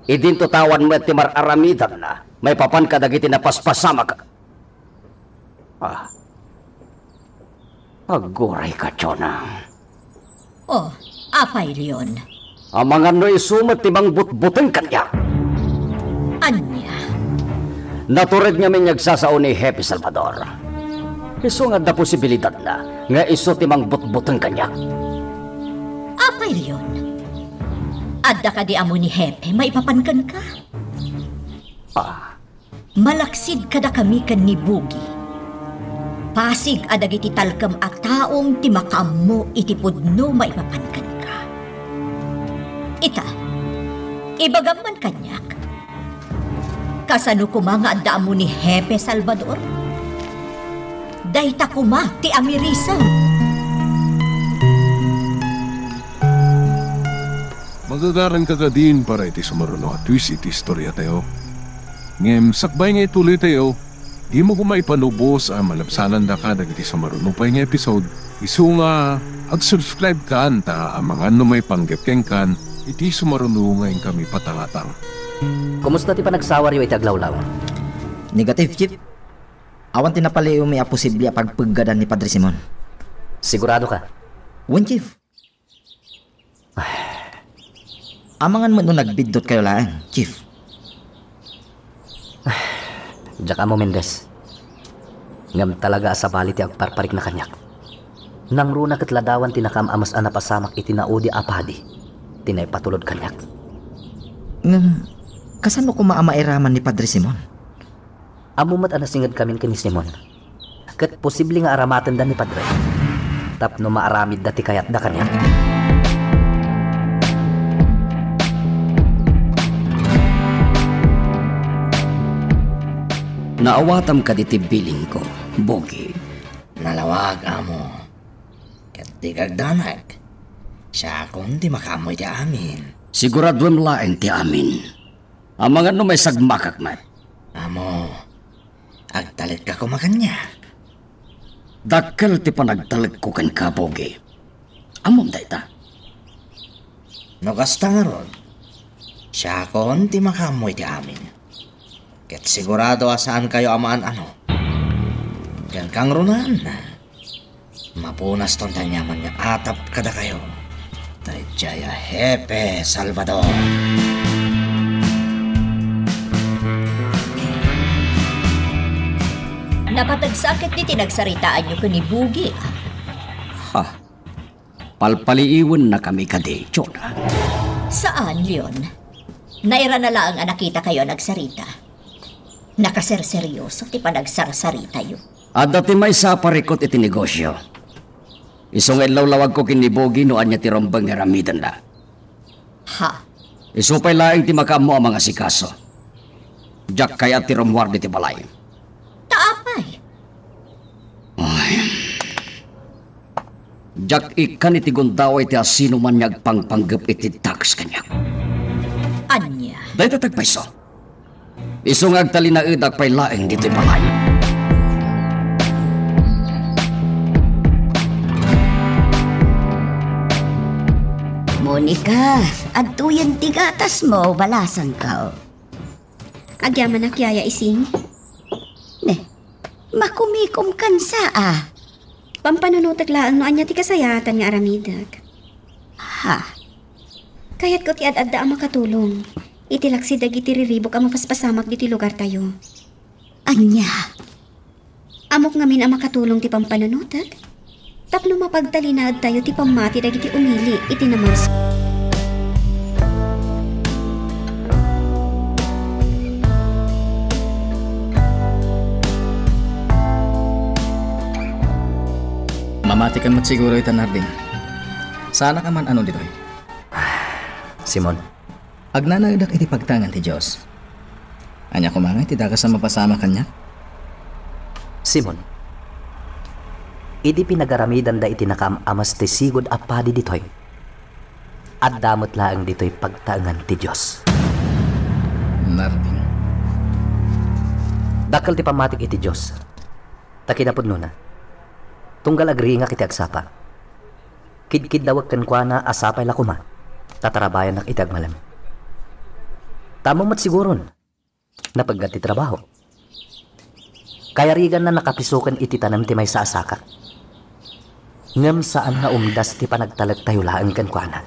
Idin tutawan mo ti mararamidan na. May papan ka dagiti napaspasamak. Aguray ka, Chona. Oh, apay Leon. Ang mga noy sumat ti mang butbuteng kanya. Anya? Naturid nga may nagsasao ni Hepe Salvador. Iso nga da posibilidad na nga iso ti mang butbuteng kanya. Apay Leon. Adda ka di amo ni Hepe, maipapankan ka. Malaksid kada kami kan ni Bugi. Pasig adagiti talkam at taong ti makammo iti pudno maipapankan ka. Ita, ibagam man kanyak. Kasano kuma nga adda mo ni Hepe Salvador? Dayta kuma ti Amerisa. Magagaran ka ka din para iti sumaruno at twist iti istorya tayo. Ngem, sakbay nga ituloy tayo, di mo kumaipanubos ang malabsanan da ka dagiti sumaruno pa yung episode. Isu nga, ag-subscribe ka anta ang mga may panggepkeng kan, iti sumaruno ngayon kami patangatang. Kumusta ti panagsawar iti aglawlaw? Negative, Chief. Awan tinapaliw may aposible pagpaggadan ni Padre Simon. Sigurado ka? Wen, Chief. Amangan mo nung nagbidot kayo lang, Chief. Diyak mo, Mendez. Ngam talaga sa balit ti agparparik na kanyak. Nang runa katladawan tinakamamas ang napasamak iti naudi apadi. Tinay patulod kanyak. Kasano ko maamairaman ni Padre Simon? Amumat anasingad kamin kini Simon. Kat posible nga aramatan da ni Padre. Tapno maaramid dati kayat da kanya. Naawatam ka ditibiling ko, Bogi. Nalawag amo. Kat di kagdanag. Siya akong di makamoy di amin. Siguradwem laeng ti amin. Ang mga no may sagmakak mat. Amo, agtalit ka kumakanya. Dakkel ti panagtalag ko kan ka, Bogi. Amom da ita. No kasta nga ron. Siya akong di makamoy di amin. Kat sigurado asaan kayo amaan ano. Gan kang runan. Mapunas ton tanyaman niya atap kada kayo. Tayjaya Hepe Salvador. Napatagsakit ni tinagsaritaan nyo ka ni Bugi. Ha, palpaliiwan na kami kadi, Chona. Saan, Leon? Naira na lang ang nakita kayo nagsarita. Nakaserseryoso ti pa nagsarsarita yun. At dati may saparikot iti negosyo. Isong ilawlawag ko kinibogi noan niya ti rombang ngaramidan na. Ha? Isupay laing ti makamo ang mga sikaso. Jack kaya ti romwar di ti balay. Taapay. Ay. Jack ikan iti gundaway ti asino man nagpangpanggap iti tax kanya. Anya? Dahil tatagpaiso. Isong agtali na idag pay laing dito'y balay. Monica, adtuyan ti gatas mo, balasan ka. Agyaman na kiyaya ising. Makumikom kan saa. Pampanunutag laang noan niya ti kasayatan nga aramidag. Ha? Kaya't ko ti ad-adda ang makatulong. Itilak si dagiti riribok ang mapaspasamak diti lugar tayo. Anya? Amok ngamin ang makatulong ti pampanunutag. Tapno mapagtalinad tayo ti pamati dagiti umili iti namars. Mamati kan mat siguro itan narding. Sana ka man ano ditoy. Simon, Agnanagdak iti pagtangan ti Diyos. Anya kumangay ti dakas sa mapasama kanya. Simon, idi pinagaramidan da iti nakamamas ti sigod apadi ditoy. At damot laang ditoy pagtaangan ti Diyos. Narding. Dakal ti pamatik iti Diyos. Takinapod na. Tunggal agri nga kiti agsapa. Kidkid dawag kan kwa na asapay lakuma. Tatarabayan nak iti agmalam. Tamo mat siguron. Napaggat ti trabaho. Kaya rigan na nakapisukan iti tanam ti may saasaka. Ngam saan nga umdas ti panagtalag tayo laang kan kwa na.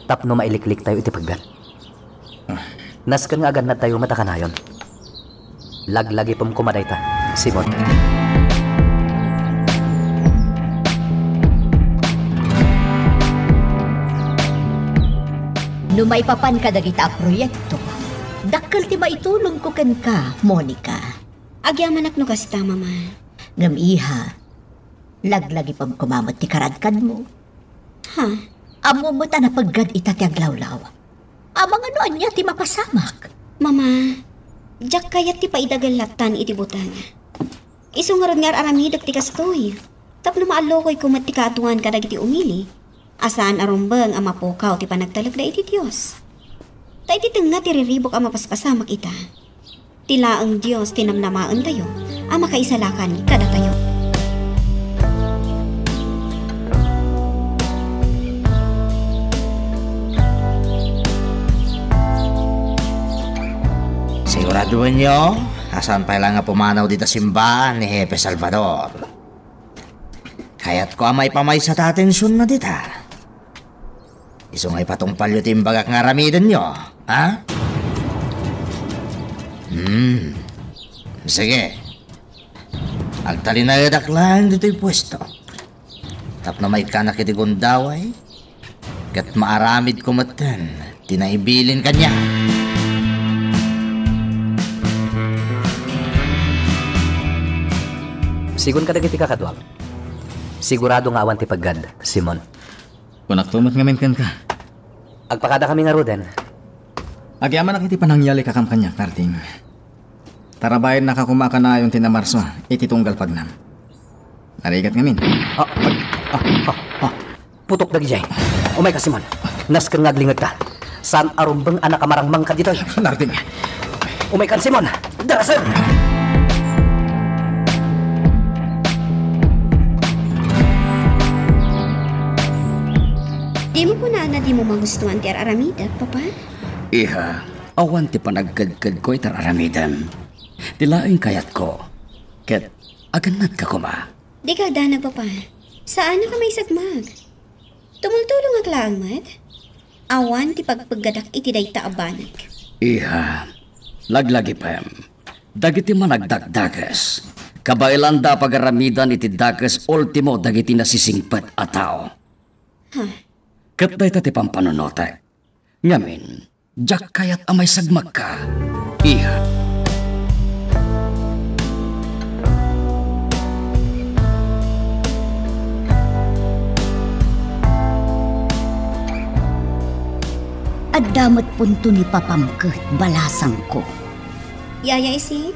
Tapno mailiklik tayo iti paggat. Naskan nga agad na tayo matakanayon. Laglagi pong kumaday ta, Simon. Numay papan ka dagita a proyekto. Dakkel ti maitulong ko ken ka, Monica. Agyaman ak no kasta, mama. Ngam iha, laglagi pang kumamot ti karadkan mo. Ha? Amo mo ta na paggad ita ti aglawlaw. Amang ano anya ti mapasamak. Mama, jak kayat ti paidagalatan iti butang. Isungaron nga aramidag ti kastoy. Tapno maalokoy kumat ti kaatuan kadag iti umili. Asaan arumbang ang mapukaw ti panagtalag da iti Diyos. Ta iti nga ti riribok ang mapaspasamak ita. Tila ang Diyos tinamnamaan tayo, ang makaisalakan kada tayo. Siguraduhin nyo, asan pa lang nga pumanaw dito simbahan ni Hepe Salvador. Kaya't ko amay pamay sa tatensyon na dita. Isungay patong palyo timbagak nga ramidan nyo, ha? Sige. Agtalinayadak lang dito'y pwesto. Tapno may kanak iti gundaway, kat maaramid kumatan, tinaibilin kanya. Sigun ka dagiti kakadwag. Sigurado nga awan ti paggad, Simon. Kunak tumot ngamin kan ka. Agpakada kami nga Ruden. Agyaman na kiti panangyali kakamkanyak, Narding. Tarabayan na kakumaka na yung tinamarso, ititunggal pagnam. Narigat ngamin. Putok dagi jay. Umay ka Simon. Nasken ngaglingag ta. San arumbeng anak kamarangmang ka dito. Narding. Umay kan Simon. Darasan. Di mo po na di mo magustuhan ti Aramida, Papa? Iha, awan ti panagkadkad ko itar aramidan. Tilaing kayat ko. Ket, aganat ka kuma. Di ka na, Papa. Saan na ka may sagmag? Tumultulong ang klaang, Mat. Awan ti pagpagadak iti dayta abanag. Iha, laglagi pem. Dagiti managdagdagas. Kabailanda pagaramidan iti dagas ultimo dagiti nasisingpet a tao. Ket dayta ti pampanunote. Ngamin, jak kayat amay sagmag ka. Iha. At damot punto ni papamket balasang ko. Yaya Ising,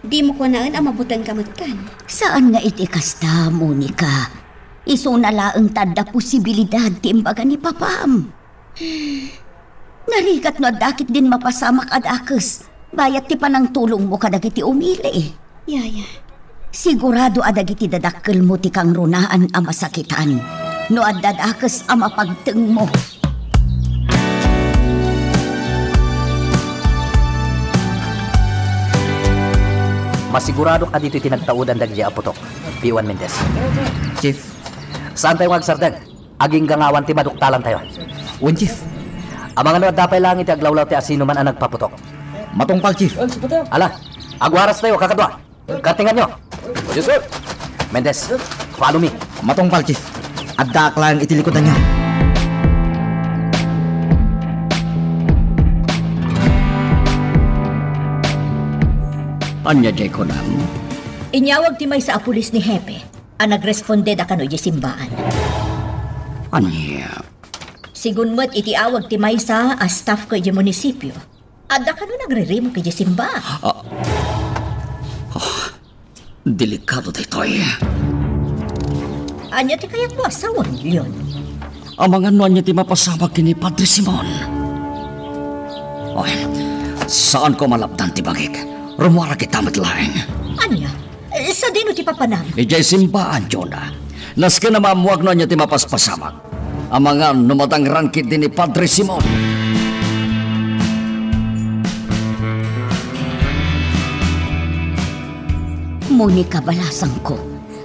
di mo ko naan ang mabutan kamot kan. Saan nga iti kasta, Monica? Iso na laeng tada posibilidad ti imbaga ni papam. Narigat no dakit din mapasamak ad akes. Bayat ti panang tulong mo kadagiti umili. Yaya. Sigurado adagiti dadakkel mo ti kang runaan ang masakitan. No addad akes ang mapagteng mo. Masigurado ka dito tinagtaudan dagdi aputok. P1 Mendez. Chief. Saan tayo magsardag? Aging gangawan ti maduktalan tayo. Wan, Chief. Ang mga nuad dapay langit ti aglawlaw ti asino man ang nagpaputok. Matungpal, Chief. Ala, agwaras tayo kakadwa. Katingan nyo. Yes, sir. Mendez, follow me. Matungpal, Chief. Adda lang itilikodan niyo. Anya jay ko nam. Inyawag ti may sa apulis ni Hepe, ang nagresponde da kano di simbaan. Anya. Sigun mo't iti awag ti may sa a staff ko di munisipyo. At da kano nagre-remo kay di simba. Delikado daytoy. Anya ti kayat mo asawan yun. Ang mga anya ti mapasabag kini Padre Simon. Oy, saan ko malapdan ti bagik? Rumara kita matlaeng. Anya, sa dino ti papanam. Ijay simbaan, Jonah. Naski na mamuag no niya ti mapaspasamak. Ang mga numatang rangkit din ni Padre Simon. Monica balasang ko.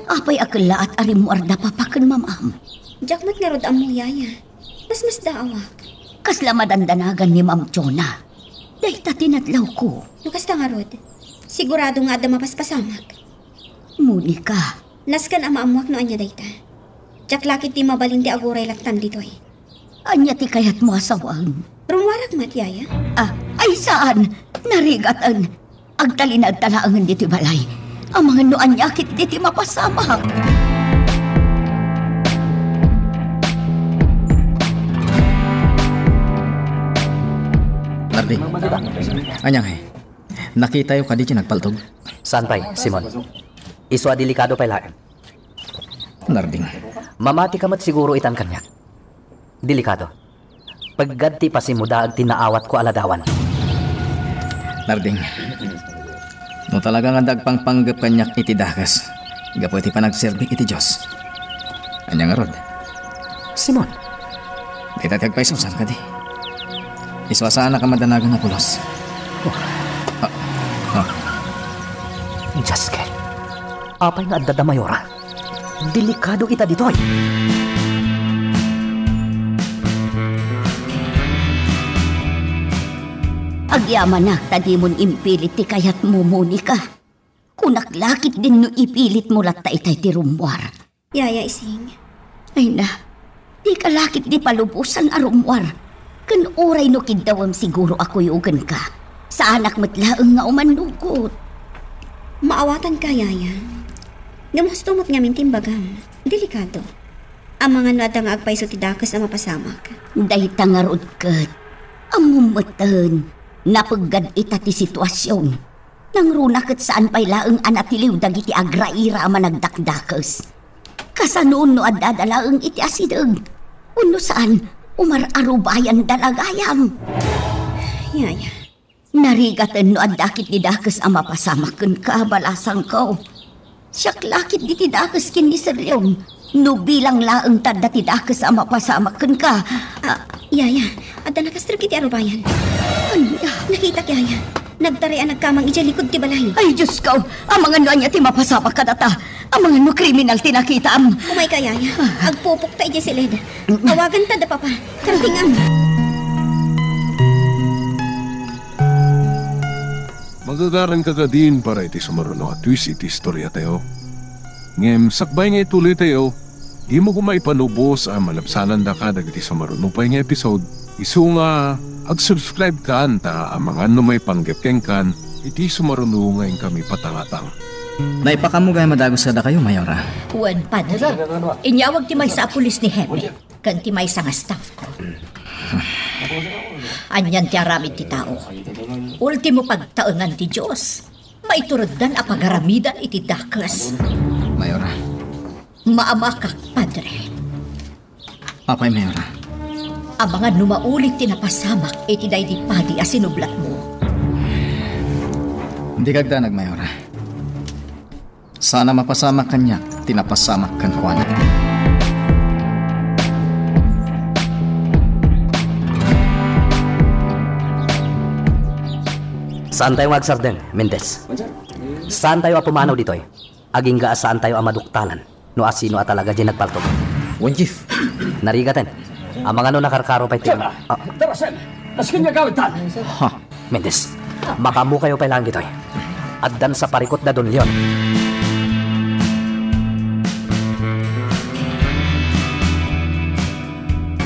Apay akala at arimuarda papakan mamam. Jakmat nga rod amo, Yaya. Mas daawak. Kasla madandanagan ni Ma'am Jonah. Dahita tinadlaw ko. Lukas ta nga rod. Sigurado nga ada mapaspasamak. Monica. Naskan ang maamuak no anya dayta. Jaklakit ti mabalin ti aguray laktan ditoy. Anya ti kayat mo asawang. Rumwarak mat, Yaya. Ay saan? Narigatan. Agtalinag talaangan diti balay. Ang mga noan yakit diti mapasamak. Narding. Anyang nakita yung kaditi nagpaltog. Saan pa'y, Simon? Iswa delikado pa'y lain. Narding. Mamati ka mat siguro itan kanya. Delikado. Paggadti pa si mudaag tinaawat ko aladawan. Narding. No talagang andag pang panggap kanyak iti dakas. Gapo iti panagserbik iti Diyos. Anyang arod. Simon. Di tatagpaisusan ka di. Iswasaan na ka madanagan na pulos. Diyos ke. Apay nga adda mayora. Delikado kita ditoy. Agyaman na tadimon impilit ti kayat mo, Monica. Kunaklakit din no ipilit mo latta itay ti rumwar. Yaya Ising. Ay na, di kalakit di palubusan a rumwar. Kan oray no kidawam siguro ako yugan ka. Sa anak matlaeng nga umandugot. Maawatan ka, Yaya. Ngamustumot ngamin timbagam. Delikado. Ang mga nada nga agpaiso ti dakas ang mapasamak. Day tangarod kat. Amumatan. Napaggad ita ti sitwasyon. Nang runa kat saan pa'y laeng anatiliw dagiti agraira ang managdakdakas. Kasanoon no adadalaeng iti asideg. Uno saan umararubayan dalagayam. Yaya. Narigatan no adakit ni dakas ang mapasamakan ka balasang ko. Siyak lakit di ti dakas kin ni Sir Leon. No bilang laeng tada ti dakas ang mapasamakan ka. Yaya, at nakastrip iti arubayan. Anya? Nakita ki Yaya. Nagtarian nagkamang ija likod ti balay. Ay, Diyos ko! Ang mga no anya ti mapasamak ka data. Ang mga no kriminal tinakita am. Umay ka Yaya. Agpupok ta ija silid. Awagan ta da papa. Karatingam. Magagaran ka din para iti sumaruno at twist iti istorya tayo. Ngem, sakbay nga ituloy tayo, di mo kumaipanubos ang malabsanan da ka dagiti sumaruno pa nga episode. Isu nga, ag-subscribe ka anta ang mga numay panggapkeng kan, iti sumaruno ngayon kami patangatang. Naipakamugay madagos kada kayo, Mayora. Juan Padre, inyawag ti may sa pulis ni Hepe, kan ti may sa nga staff ko. Anyan ti aramid ti tao. Ultimo pagtaengan ti Diyos. Maiturod-dan a pagaramidan iti dakas. Mayora. Maamakak, Padre. Apay, Mayora. Ang mga numaulit ti napasamak iti daydi padi a sinublat mo. Hindi kagdanag, Mayora. Sana mapasamak kanya, tinapasamak kan kuwan. Saan tayo agsarden, Mendez? Saan tayo apumanaw ditoy? Aging saan tayo amaduktalan? No asino at talaga dyan nagpaltog? Wan, Chief. Narigaten. Ang mga no nakarkaro pa ito. Darasen! Naskin niya gawin tan! Mendez, makamu kayo pa lang ditoy. Addan sa parikot na Don Leon.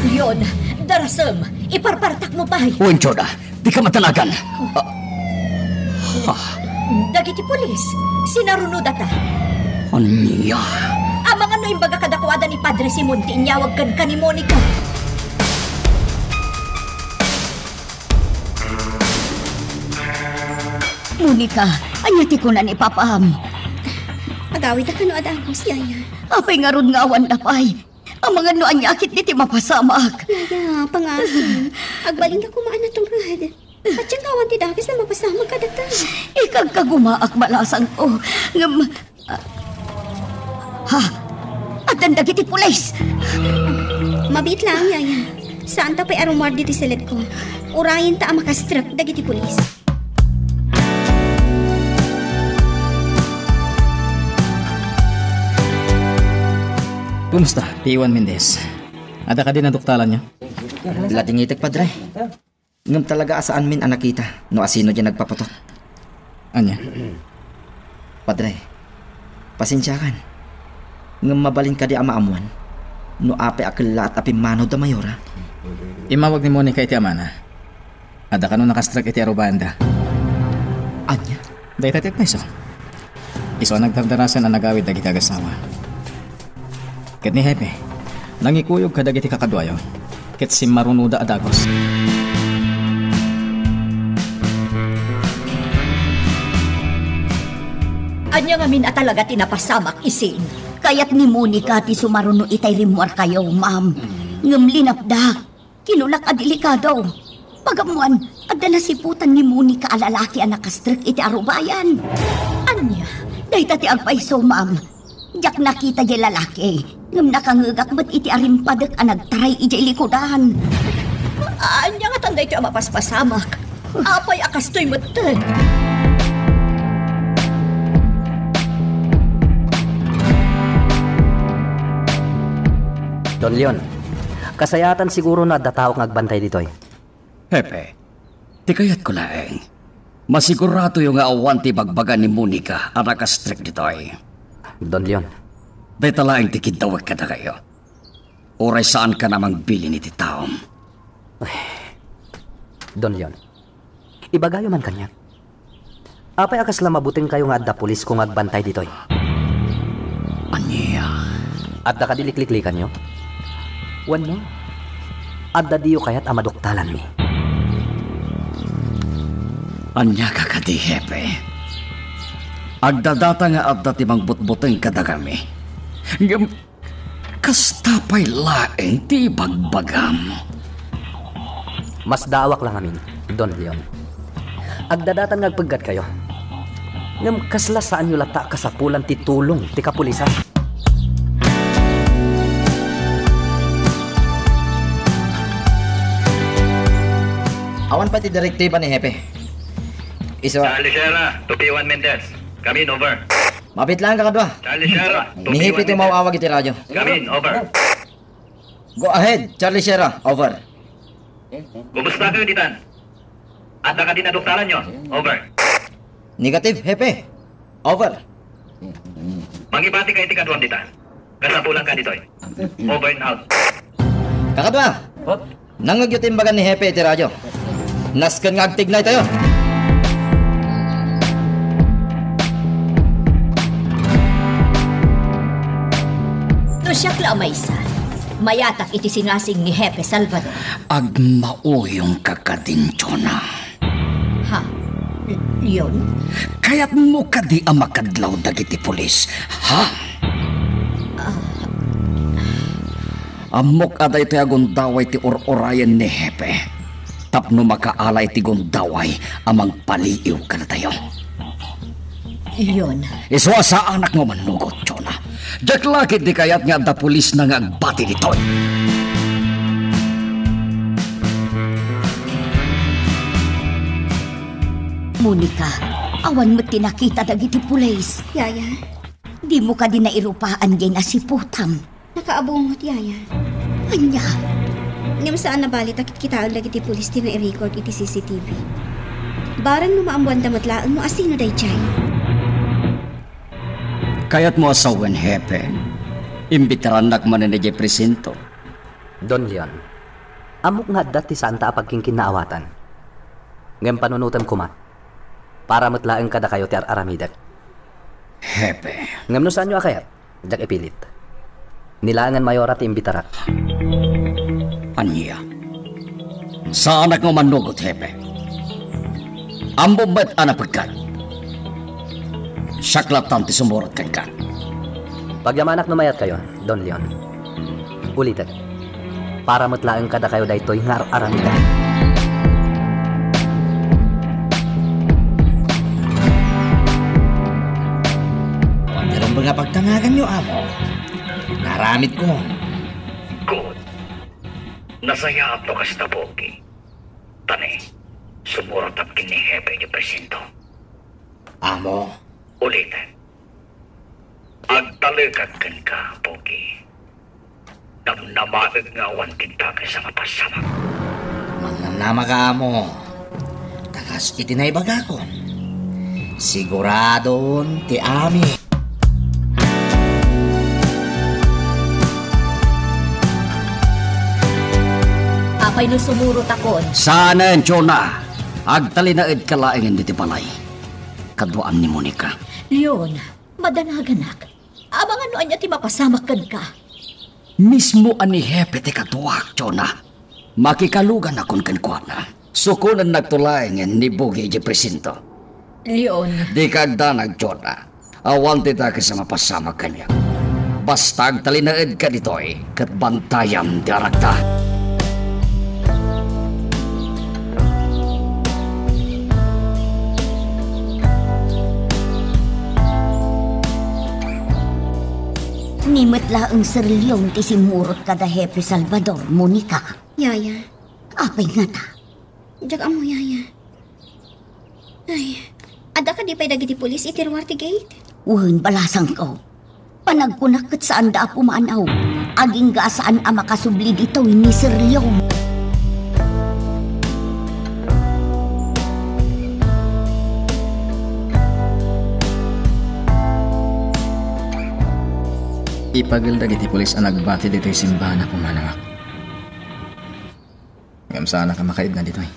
Leon, darasem, iparpartak mo pa. Uwin, Joda, di ka matalagan. Dagiti pulis, sinarunod ata. Anya? Ang mga no imbaga kadakwada ni Padre Simon ti inyawag kan ni Monica. Monica, anya ti ko na ni Papam. Agawid ka no adagos, Yaya. Apay nga ron nga awan dapay. Ang mga no anyakit di ti mapasamak. Yaya, pangasin. Agbaling ka kumaan na tungkad. At siyang kawan ti dakis na mapasamag ka data. Ikag kagumaak balasang ko. Ngam... Ha? At ang dagiti pulis. Mabit lang, Yaya. Saan ta pa'y arumar diti silid ko? Urayin ta ang makastrap dagiti pulis. Kumusta, P1 Mendez? Ada ka din ang duktalan niyo? Lating itik, Padre. Ngam talaga asaan min ang nakita, no asino dyan nagpapatok. Anya? Padre, pasensyakan. Ngam mabalin ka di ang maamuan, no ape akila at api manaw da Mayora. Imawag ni Monica iti amana. Ada ka no nakastrike iti arubanda. Anya? Dahil tatik na iso. Iso nagdardarasan ang nagawid dagiti agasawa. Ket ni Hepe, nangikuyog ka dagiti kakadwayo. Ket si marunuda adagos. Anya nga min at talaga tinapasamak isin. Kaya't ni Monica ti sumaruno itay rimuar kayo, ma'am. Ngam linapdak. Kinulak a delikado. Pagamuan, adda nasiputan ni Monica a lalaki a nakastrik iti arubayan. Anya? Dahil tati agpaiso, ma'am. Diyak nakita di lalaki. Ngam nakangagak ba't iti arimpadek a nagtaray iti likodan. Anya nga tanday ito ang mapaspasamak. Apay akastoy matan. Don Leon, kasayatan siguro na datao ng agbantay ditoy. Hepe, di kayat ko laeng. Masigurado yung awan ti bagbagan ni Monica ang nakastrik ditoy. Don Leon, Dahil talaing tikidawag ka na kayo. Oray saan ka namang bili ni titaom. Don Leon, ibagayo man kanya. Apay akas lang mabuting kayo nga adda pulis kung agbantay ditoy. At da kadilikliklikan nyo? Wano? At da diyo kayat amadoktalan mi. Anya ka kadi, Hepe. Agdadata nga at datimang butbuteng kadagami. Kastapay laeng ti bagbagam. Mas dawak lang amin, Don Leon. Agdadatan ngagpaggat kayo. Ngam kasla saan nyo lata kasapulan ti tulong ti kapulisan. Awan pa ti direktiba ni Hepe. Charlie Sierra, to P1 Mendez. Come in, over. Mapit lang ka kadwa. Charlie Sierra, to Ni Hepe P1 ti Mendez. mawawag iti radyo. Come in, over. Go ahead, Charlie Sierra. Over. Kumusta kayo, Ditan? At ka din na doktaran nyo? Over. Negative, Hepe. Over. Mangibati kayo ti kadwang, Ditan. Kasapulan ka dito. Over and out. Kakadwa. Nangagyutimbagan ni Hepe iti radyo. Naskan nga agtignay tayo. No siya maysa. Mayatak iti sinasing ni Hepe Salvador. Agmauyong kakadin, Chona. Ha? Yun? Kaya't mo kadi ang makadlaw dagiti pulis, ha? Amok aday ti agundaway ti or-orayan ni Hepe. Tapno makaalay ti gundaway amang paliiw ka na tayo. Yun. Iswa sa anak mo manugot, Chona. Diyak lakit di kayat nga da pulis na nga agbati dito. Monica, awan mo tinakita dagiti pulis. Yaya, Di mo ka din nairupaan din asiputam. nakaabungot, Yaya. Anya, Ngam saan nabalit akit kita lagi ti pulis ti na-record iti CCTV. Barang numaambuan damatlaan mo asino day chay. Kaya't mo asawan, Hepe. Imbitaran nak man ni Presinto. Don Leon, amok nga dati santa apagking kinaawatan. Ngem panunutan ko ma. Para matlaeng kada kayo ti aramidak. Hepe. Ngem no saan nyo akayat? Jak ipilit. Nilangan mayora ti imbitarak. Anya. Sa anak mo manugot, Hepe. Ambo ba't anapagkat? Saklatan ti sumurot kan ka. Pagyamanak numayat kayo, Don Leon. Ulitin. Para matlaeng kada kayo daytoy nga aramidak. Meron ba nga pagtanagan nyo, amo? Naramit ko. Good. Nasaya to kasta pogi. Tani, sumurot at kini Hepe ni Presinto. Amo, Ulitin. Agtalikan kan ka, pogi. Namnamaag nga awan tinta ka sa mapasama. mangnama ka, amo. Takas itinaybagakon. Siguradon ti ami. Apay no sumurot akon. Sana yan, Chona. Agtalinaid ka laingin diti balay. Kaduan ni Monica. Leon, madanaganak. Abang ano anya ti mapasamakan ka. Mismo ani Hepe ti kaduak, Chona. Makikalugan akon kankwana. Sukunan nagtulaingin ni Bugi di Presinto. Leon, Di ka danag, Chona. Awan ti ta ka sa mapasama kanya. Basta agtalinaid ka ditoy, kat bantayam di arakta. nimot laeng Sir Leon ti simurot kada Hepe Salvador, Monica. Yaya, Apay nga ta. jag amo, Yaya. Ay, ada ka di pa'y dagiti pulis itirwar ti gate? Uhan balasang ko. Panagkunak kat saan da pumanaw. Aging ga saan ang makasubli dito ni Sir Leon. Ipagildag iti pulis ang nagbati dito yung simbahan na pumanangak. Ngam sana ka makaib na dito eh.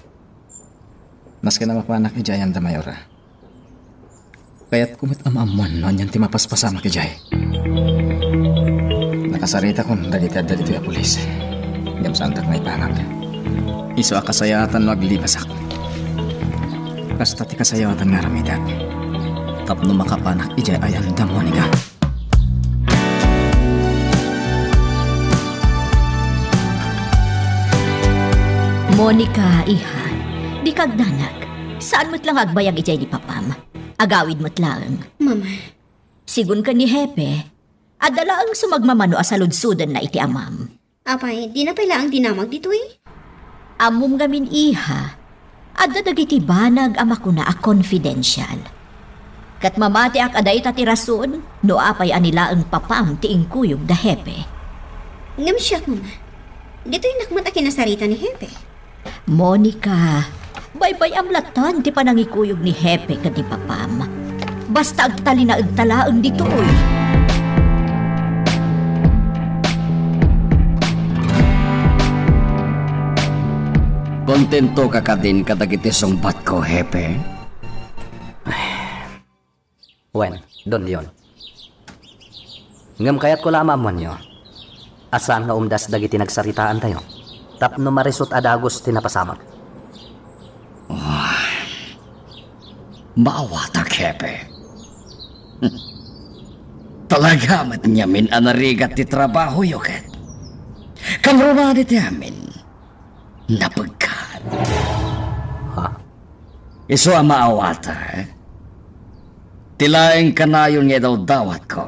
Mas ka na mapanak ni Jayan da Mayora. Kaya't kumit amamuan noon yan ti mapaspasama ki Jay. Nakasarita ko dagiti adda dito ya pulis. Ngam santak na ipangag. Iso a kasayatan maglipasak. Kasta ti kasayatan nga ramidag. Tapno makapanak ijay ayan damo ni ka. Monica, iha, di kagdanag. Saan mo't lang agbayag ijay di papam? Agawid mo't lang. Mama, Sigun ka ni Hepe, adala ang sumagmamano asaludsudan na iti amam. apay, di na pala ang dinamag dito eh. Amom gamin iha, adda dagiti banag ama ko na a confidential. Kat mamati ak aday tati rason, no apay anila ang papam ti ingkuyog da Hepe. Ngam siya, mama. Dito yung nakmat a kinasarita ni Hepe. Monica, baybay amlatan ti panangikuyog ni Hepe kat ni papam. Basta agtali na agtalaan dito oy. Kontento ka din kadagiti sungbat ko, Hepe. Wen, Don Leon. Ngam kayat ko lamang mo nyo. Asan nga umdas dagiti nagsaritaan tayo. Tapno marisot adagos tinapasamag. Maawatak, Hepe. Talaga mat nyamin anarigat ti trabaho yoket. Kamrunadi ti amin. Napagkat. Ha? Iso ang maawata, Tilaing kanayon nga daw dawat ko.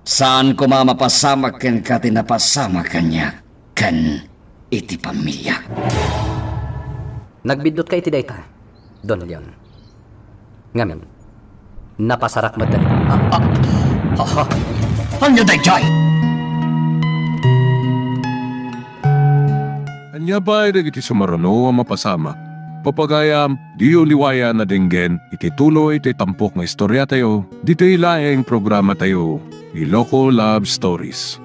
Saan ko mamapasamak ken ka tinapasamak kanya kan iti pamilya. Nagbidot kay ti dayta, Don Leon. Ngamin, napasarak madali. Ano day, Joy? Anya ba ay iti sumarano ang mapasama? Papagayam, di uliwaya na dinggen, iti tuloy iti tampok nga istorya tayo, dito ilaing programa tayo, Iloko Love Stories.